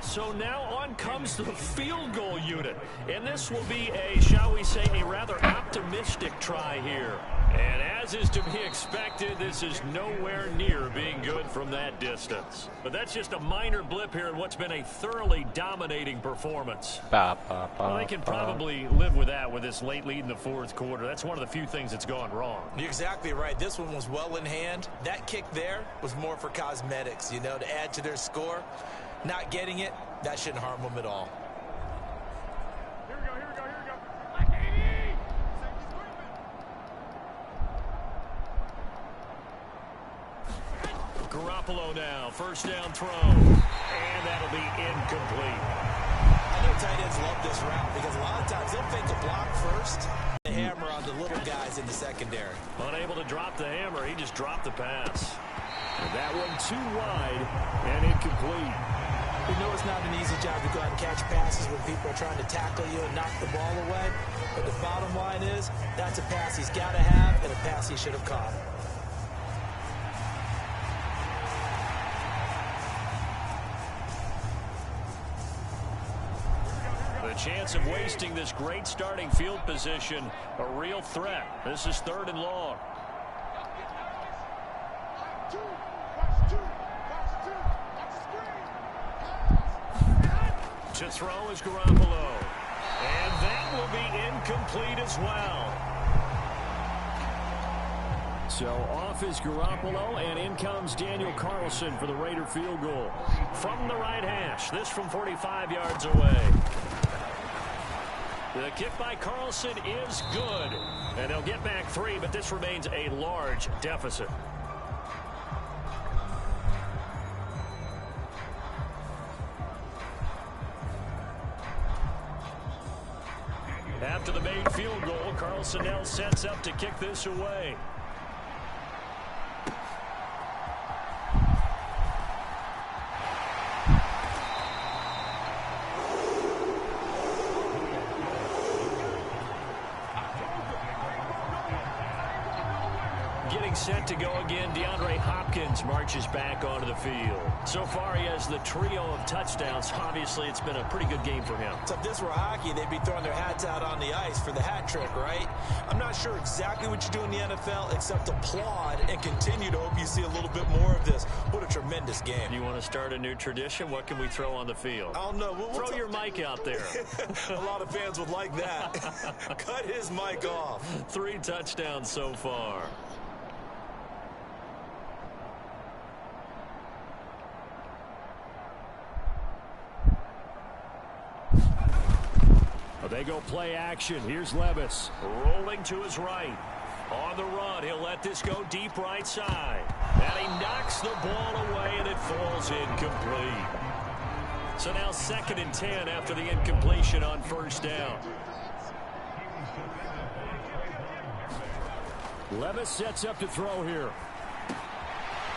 So now on comes the field goal unit. And this will be a, shall we say, a rather optimistic try here. And as is to be expected, this is nowhere near being good from that distance. But that's just a minor blip here in what's been a thoroughly dominating performance. Well, they can probably live with that with this late lead in the 4th quarter. That's one of the few things that's gone wrong. You're exactly right. This one was well in hand. That kick there was more for cosmetics, you know, to add to their score. Not getting it, that shouldn't harm them at all. Here we go, here we go, here we go. Garoppolo now, first down throw, and that'll be incomplete. I know tight ends love this route because a lot of times they'll fake a block first and hammer on the little guys in the secondary. Unable to drop the hammer, he just dropped the pass. And that one too wide and incomplete. We know it's not an easy job to go out and catch passes when people are trying to tackle you and knock the ball away. But the bottom line is, that's a pass he's got to have and a pass he should have caught. The chance of wasting this great starting field position, a real threat. This is 3rd and long. To throw is Garoppolo. And that will be incomplete as well. So off is Garoppolo, and in comes Daniel Carlson for the Raider field goal. From the right hash, this from 45 yards away. The kick by Carlson is good. And they'll get back 3, but this remains a large deficit. After the made field goal, Carlson now sets up to kick this away. Getting set to go again, DeAndre Hopkins marches back onto the field. So far, he has the trio of touchdowns. Obviously, it's been a pretty good game for him. So if this were hockey, they'd be throwing their hats out on the ice for the hat trick, right? I'm not sure exactly what you do in the NFL except applaud and continue to hope you see a little bit more of this. What a tremendous game. You want to start a new tradition? What can we throw on the field? I don't know. Throw your mic out there. A lot of fans would like that. Cut his mic off. 3 touchdowns so far. They go play action. Here's Levis rolling to his right. On the run, he'll let this go deep right side. And he knocks the ball away, and it falls incomplete. So now 2nd and 10 after the incompletion on first down. Levis sets up to throw here.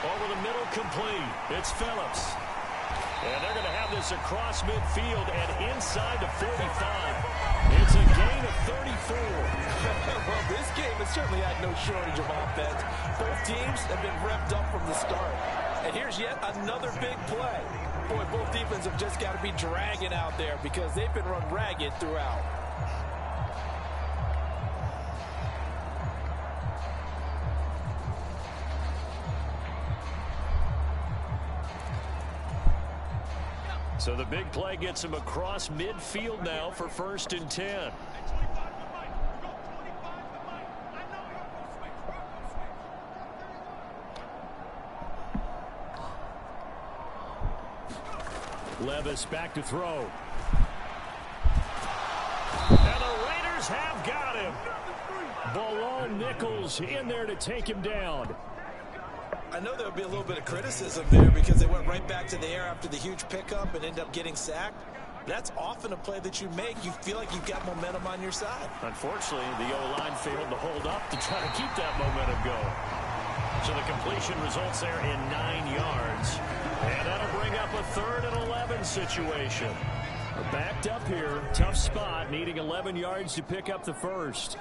Over the middle, complete. It's Phillips. And they're going to have this across midfield and inside the 45. It's a gain of 34. Well, this game has certainly had no shortage of offense. Both teams have been revved up from the start. And here's yet another big play. Boy, both defenses have just got to be dragging out there because they've been run ragged throughout. So the big play gets him across midfield now for 1st and 10. Levis back to throw. And the Raiders have got him. Balone Nichols in there to take him down. I know there would be a little bit of criticism there because they went right back to the air after the huge pickup and ended up getting sacked. That's often a play that you make. You feel like you've got momentum on your side. Unfortunately, the O-line failed to hold up to try to keep that momentum going. So the completion results there in 9 yards. And that'll bring up a 3rd and 11 situation. We're backed up here. Tough spot, needing 11 yards to pick up the first.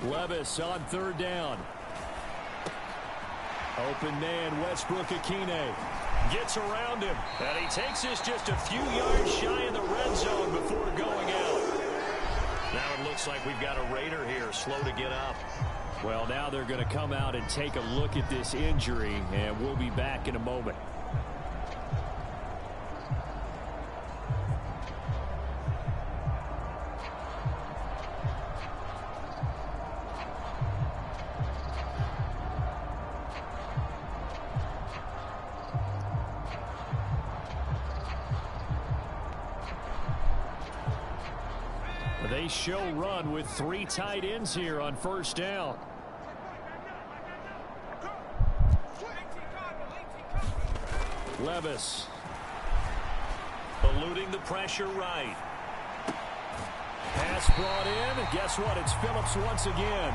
Levis on 3rd down. Open man, Westbrook Akine. Gets around him. And he takes this just a few yards shy in the red zone before going out. Now it looks like we've got a Raider here, slow to get up. Well, now they're going to come out and take a look at this injury, and we'll be back in a moment. They show run with 3 tight ends here on 1st down. Levis. Eluding the pressure right. Pass brought in, and guess what? It's Phillips once again.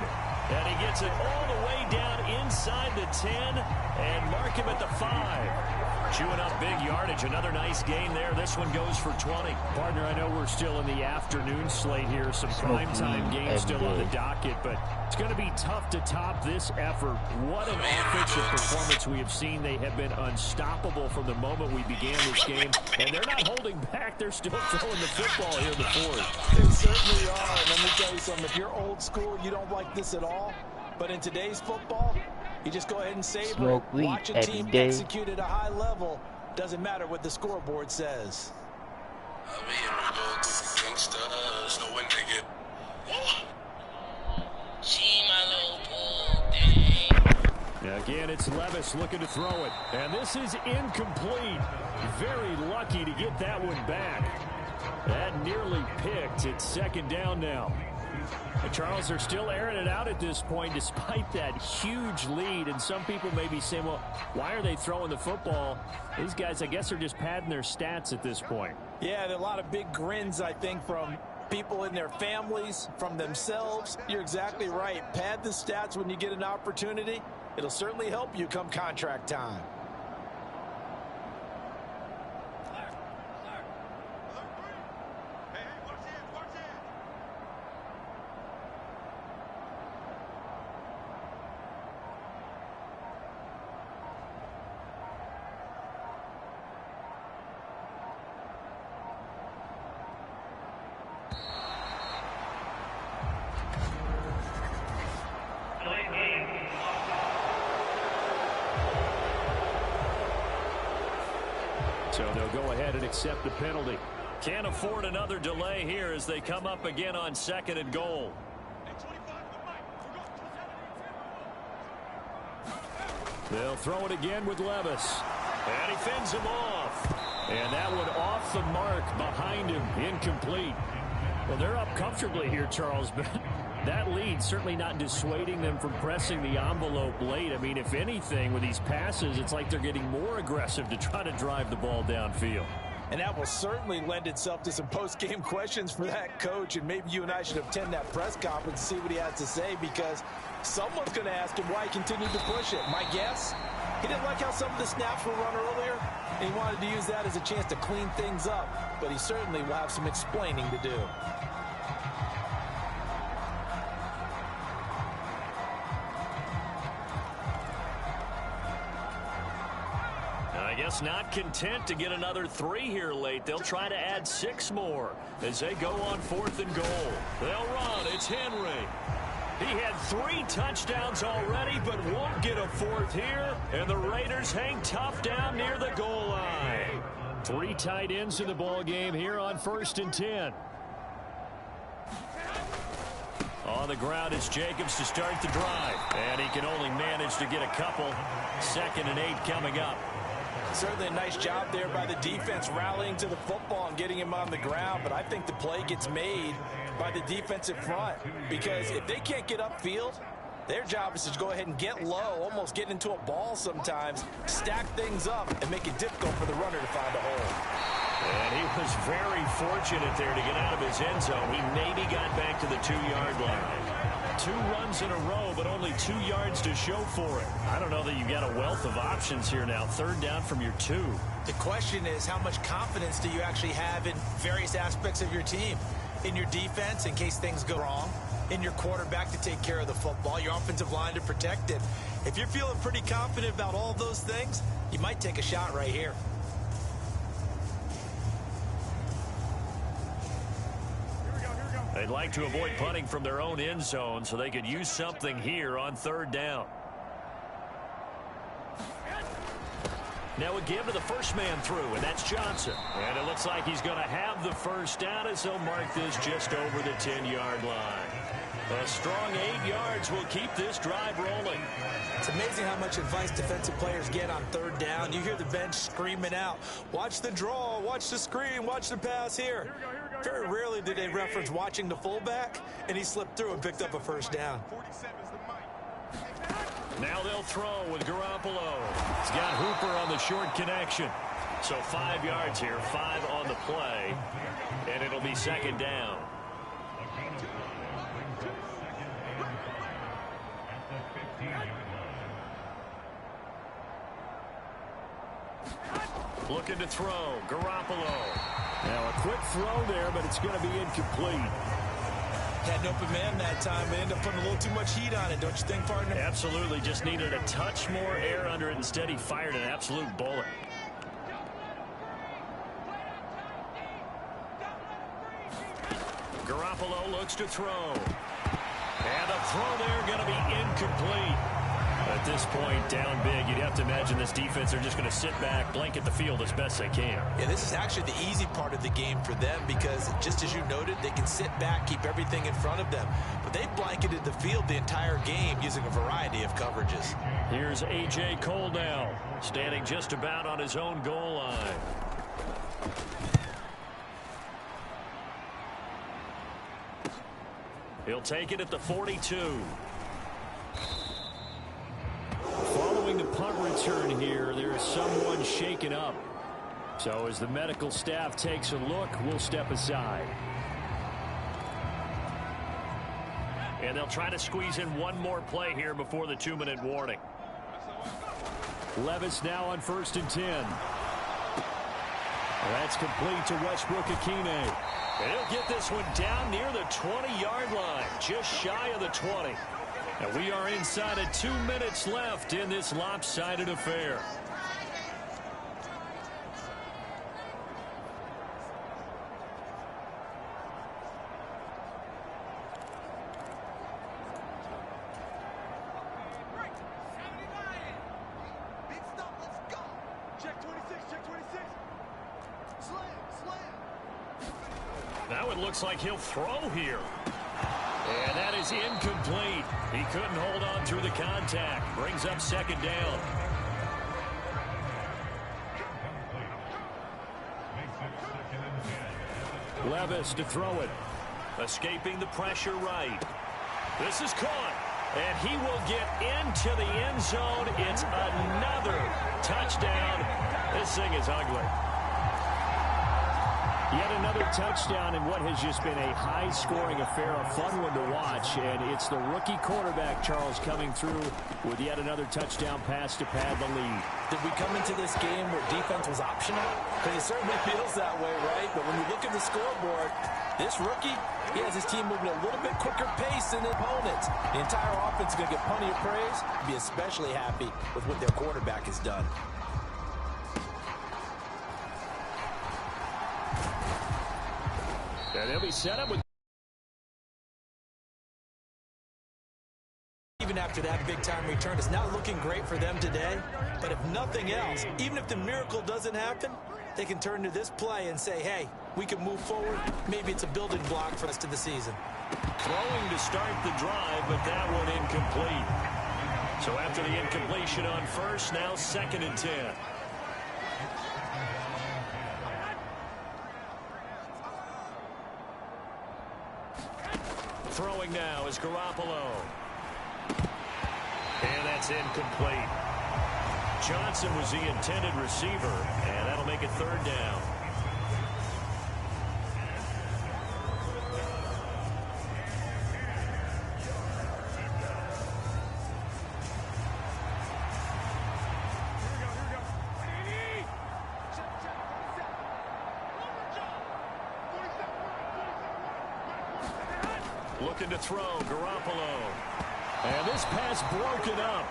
And he gets it all the way down inside the 10 and mark him at the 5. Chewing up big yardage. Another nice gain there. This one goes for 20. Partner, I know we're still in the afternoon slate here. Some primetime games still on the docket, but it's going to be tough to top this effort. What an offensive performance we have seen. They have been unstoppable from the moment we began this game, and they're not holding back. They're still throwing the football here in the 4th. They certainly are. And let me tell you something. If you're old school, you don't like this at all. But in today's football, you just go ahead and savor it. Watch a team execute at a high level. Doesn't matter what the scoreboard says. Again, it's Levis looking to throw it. And this is incomplete. Very lucky to get that one back. That nearly picked. It's 2nd down now. And Charles, are still airing it out at this point despite that huge lead. And some people may be saying, well, why are they throwing the football? These guys, I guess, are just padding their stats at this point. Yeah, there are a lot of big grins, I think, from people in their families, from themselves. You're exactly right. Pad the stats when you get an opportunity. It'll certainly help you come contract time. So they'll go ahead and accept the penalty. Can't afford another delay here as they come up again on 2nd and goal. They'll throw it again with Levis. And he fends him off. And that one off the mark behind him. Incomplete. Well, they're up comfortably here, Charles, but that lead certainly not dissuading them from pressing the envelope late. I mean, if anything, with these passes, it's like they're getting more aggressive to try to drive the ball downfield. And that will certainly lend itself to some post-game questions for that coach. And maybe you and I should attend that press conference and see what he has to say, because someone's going to ask him why he continued to push it. My guess, he didn't like how some of the snaps were run earlier, and he wanted to use that as a chance to clean things up. But he certainly will have some explaining to do. I guess not content to get another 3 here late. They'll try to add 6 more as they go on 4th and goal. They'll run. It's Henry. He had 3 touchdowns already, but won't get a 4th here. And the Raiders hang tough down near the goal line. 3 tight ends in the ball game here on 1st and 10. On the ground is Jacobs to start the drive. And he can only manage to get a couple. 2nd and 8 coming up. Certainly a nice job there by the defense rallying to the football and getting him on the ground. But I think the play gets made by the defensive front, because if they can't get upfield, their job is to go ahead and get low, almost get into a ball sometimes, stack things up, and make it difficult for the runner to find a hole. And he was very fortunate there to get out of his end zone. He maybe got back to the 2-yard line. 2 runs in a row, but only 2 yards to show for it. I don't know that you've got a wealth of options here now. 3rd down from your 2. The question is, how much confidence do you actually have in various aspects of your team? In your defense, in case things go wrong. In your quarterback to take care of the football. Your offensive line to protect it. If you're feeling pretty confident about all those things, you might take a shot right here. They'd like to avoid punting from their own end zone so they could use something here on 3rd down. Now a give to the first man through, and that's Johnson. And it looks like he's going to have the first down as they'll mark this just over the 10-yard line. A strong 8 yards will keep this drive rolling. It's amazing how much advice defensive players get on 3rd down. You hear the bench screaming out, watch the draw, watch the screen, watch the pass here. Very rarely do they reference watching the fullback, and he slipped through and picked up a first down. Now they'll throw with Garoppolo. He's got Hooper on the short connection. So 5 yards here, 5 on the play, and it'll be 2nd down. Looking to throw, Garoppolo. Now a quick throw there, but it's going to be incomplete. Had an open man that time, but ended up putting a little too much heat on it, don't you think, partner? Absolutely, just needed a touch more air under it. Instead, he fired an absolute bullet. Garoppolo looks to throw. And the throw there going to be incomplete. At this point, down big, you'd have to imagine this defense are just going to sit back, blanket the field as best they can. Yeah, this is actually the easy part of the game for them because, just as you noted, they can sit back, keep everything in front of them. But they blanketed the field the entire game using a variety of coverages. Here's A.J. Cole now, standing just about on his own goal line. He'll take it at the 42. Following the punt return here, there is someone shaken up. So as the medical staff takes a look, we'll step aside. And they'll try to squeeze in one more play here before the 2-minute warning. Levis now on 1st and 10. That's complete to Westbrook-Akine. And he'll get this one down near the 20-yard line, just shy of the 20. And we are inside of 2 minutes left in this lopsided affair. Now it looks like he'll throw here. And that is incomplete. He couldn't hold on through the contact. Brings up 2nd down. Levis to throw it. Escaping the pressure right. This is caught. And he will get into the end zone. It's another touchdown. This thing is ugly. Yet another touchdown in what has just been a high-scoring affair, a fun one to watch. And it's the rookie quarterback, Charles, coming through with yet another touchdown pass to pad the lead. Did we come into this game where defense was optional? Because it certainly feels that way, right? But when you look at the scoreboard, this rookie, he has his team moving a little bit quicker pace than the opponents. The entire offense is going to get plenty of praise. Be especially happy with what their quarterback has done. And they'll be set up with... Even after that big-time return, it's not looking great for them today. But if nothing else, even if the miracle doesn't happen, they can turn to this play and say, hey, we can move forward. Maybe it's a building block for the rest of the season. Throwing to start the drive, but that one incomplete. So after the incompletion on first, now 2nd and 10. Throwing now is Garoppolo. And that's incomplete. Johnson was the intended receiver, and that'll make it 3rd down. looking to throw. Garoppolo. And this pass broken up.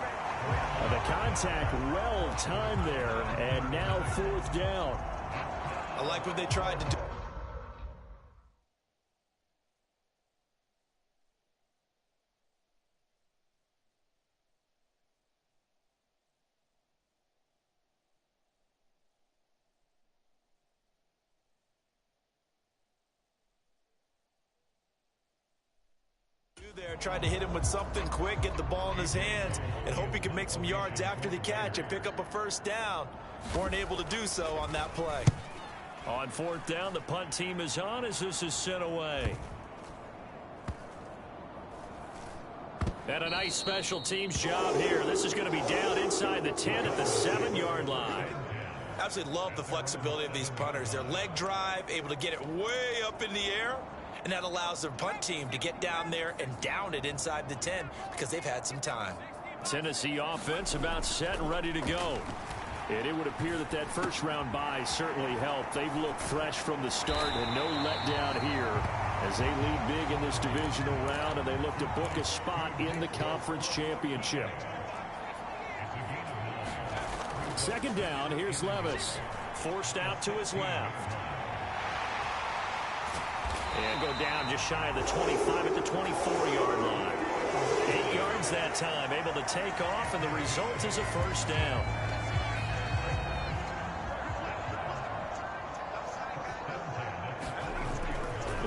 The contact well timed there, and now 4th down. I like what they tried to do. There, tried to hit him with something quick, get the ball in his hands, and hope he could make some yards after the catch and pick up a 1st down. Weren't able to do so on that play. On 4th down, the punt team is on as this is sent away. And a nice special teams job here. This is going to be down inside the 10 at the 7-yard line. Absolutely love the flexibility of these punters. Their leg drive, able to get it way up in the air, and that allows their punt team to get down there and down it inside the 10 because they've had some time. Tennessee offense about set and ready to go. And it would appear that that first-round bye certainly helped. They've looked fresh from the start and no letdown here as they lead big in this divisional round, and they look to book a spot in the conference championship. 2nd down, here's Levis. Forced out to his left. And go down just shy of the 25 at the 24-yard line. 8 yards that time, able to take off, and the result is a 1st down.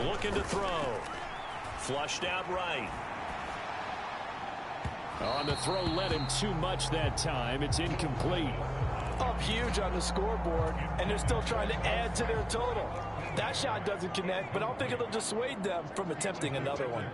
Looking to throw. Flushed out right. On the throw, led him too much that time. It's incomplete. Up huge on the scoreboard, and they're still trying to add to their total. That shot doesn't connect, but I don't think it'll dissuade them from attempting another one.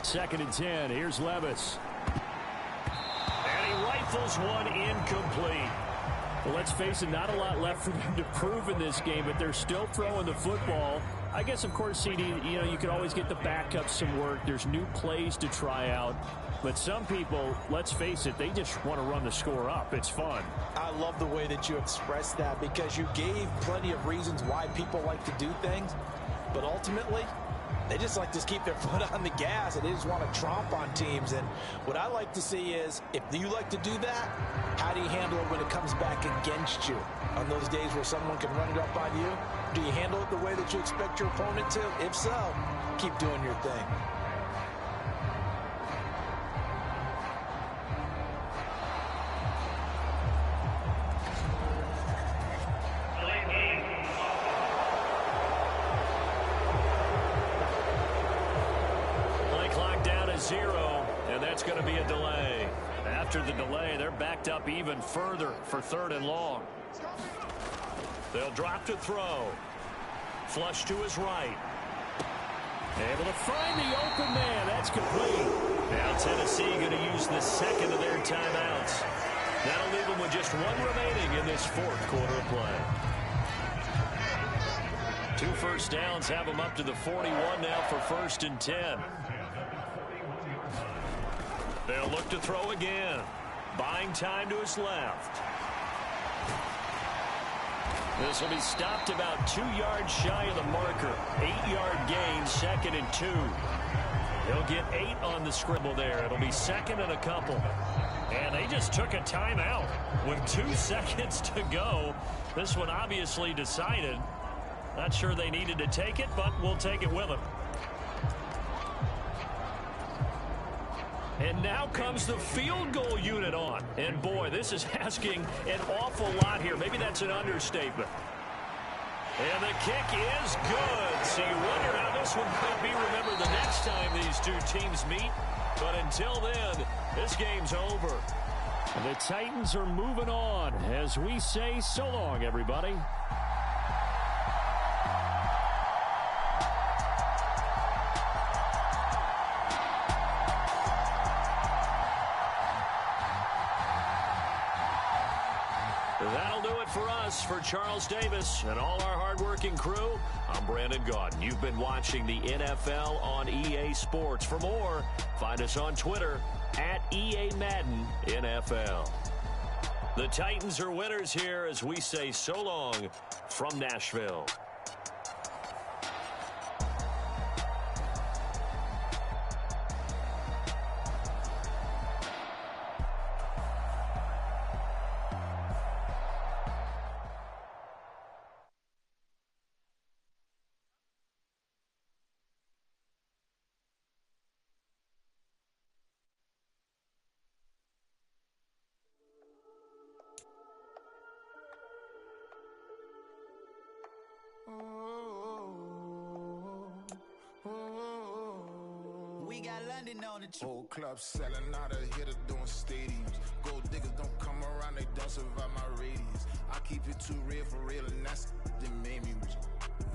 Second and 10. Here's Levis. And he rifles one incomplete. Well, let's face it, not a lot left for them to prove in this game, but they're still throwing the football. I guess, of course, CD, you know, you can always get the backups some work. There's new plays to try out. But some people, let's face it, they just want to run the score up. It's fun. I love the way that you expressed that because you gave plenty of reasons why people like to do things. But ultimately, they just like to keep their foot on the gas, and they just want to tromp on teams. And what I like to see is, if you like to do that, how do you handle it when it comes back against you? On those days where someone can run it up on you, do you handle it the way that you expect your opponent to? If so, keep doing your thing. Zero, and that's going to be a delay. After the delay, they're backed up even further for 3rd and long. They'll drop to throw. Flush to his right. Able to find the open man. That's complete. Now Tennessee going to use the second of their timeouts. That'll leave them with just one remaining in this 4th quarter of play. 2 first downs have them up to the 41 now for 1st and 10. They'll look to throw again. Buying time to his left. This will be stopped about 2 yards shy of the marker. 8-yard gain, 2nd and 2. He'll get 8 on the scribble there. It'll be 2nd and a couple. And they just took a timeout with 2 seconds to go. This one obviously decided. Not sure they needed to take it, but we'll take it with them. And now comes the field goal unit on. And boy, this is asking an awful lot here. Maybe that's an understatement. And the kick is good. So you wonder how this one might be remembered the next time these two teams meet. But until then, this game's over. The Titans are moving on as we say so long, everybody. That'll do do it for us. For Charles Davis and all our hardworking crew, I'm Brandon Gaudin. You've been watching the NFL on EA Sports. For more, find us on Twitter at EA Madden NFL. The Titans are winners here as we say so long from Nashville. We got London on the whole club selling out of hitter doing stadiums. Gold diggers don't come around, they don't survive my radius. I keep it too real for real, and that's that made me rich.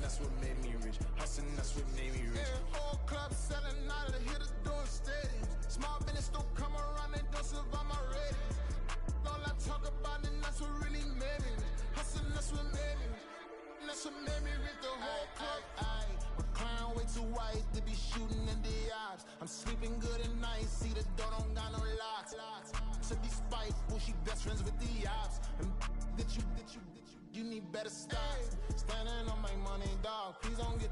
That's what made me rich. Hustling, that's what made me rich. Whole club selling out of hitters doing stadiums. Small business don't come around, they don't survive my radius. All I talk about, and that's what really made me rich. Hustling, that's what made me rich. That's what made me rich. The whole club. My clown way too white to be shooting in the eyes. I'm sleeping good at night, see the door don't got no locks. To be spiteful, she best friends with the ops. And you need better stocks. Standing on my money, dog, please don't get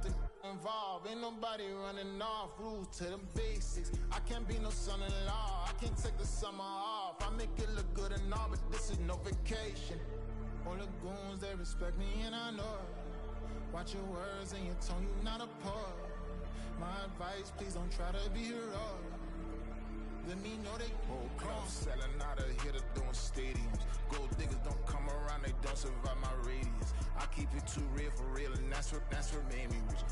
involved. Ain't nobody running off, rules to the basics. I can't be no son-in-law, I can't take the summer off. I make it look good and all, but this is no vacation. All the goons, they respect me and I know it. Watch your words and your tone, you not a poet. My advice, please don't try to be heroic. Let me know they whole club selling out of hitter doing stadiums. Gold diggers don't come around, they don't survive my radius. I keep it too real for real, and that's what made me rich.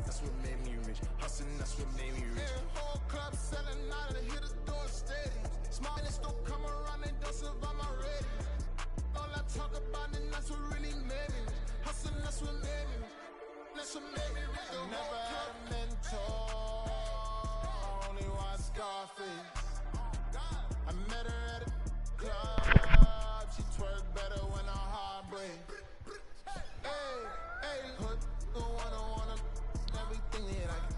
That's what made me rich. Hustling, that's what made me rich. Whole club selling out of hitters doing stadiums. Small business don't come around, they don't survive my radius. All I talk about, and that's what really made me rich. Hustling, that's what made me rich. That's what made me rich. I never had a mentor, only watch Scarface. I met her at a club, she twerk better when her heart breaks. Hey, hood, wanna everything that I can.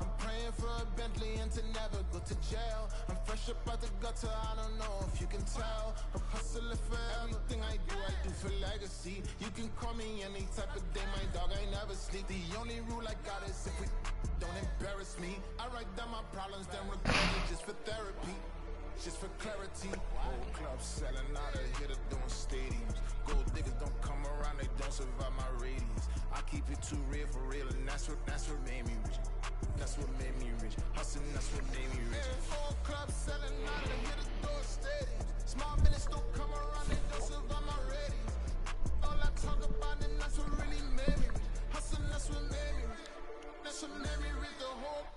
I'm praying for a Bentley and to never go to jail. I'm fresh up out the gutter, I don't know if you can tell. I'm hustling for everything I do for legacy. You can call me any type of day, my dog, I never sleep. The only rule I got is if we don't embarrass me. I write down my problems, then record it just for therapy. Just for clarity. Whole club selling out of hitter doing stadiums. Gold diggers don't come around, they don't survive my radius. I keep it too real for real, and that's what made me rich. That's what made me rich. Hustling, that's what made me rich. Whole club selling out of hitters doing stadiums. Small business don't come around, they don't survive my radius. All I talk about, and that's what really made me rich. Hustling, that's what made me rich. That's what made me rich. The whole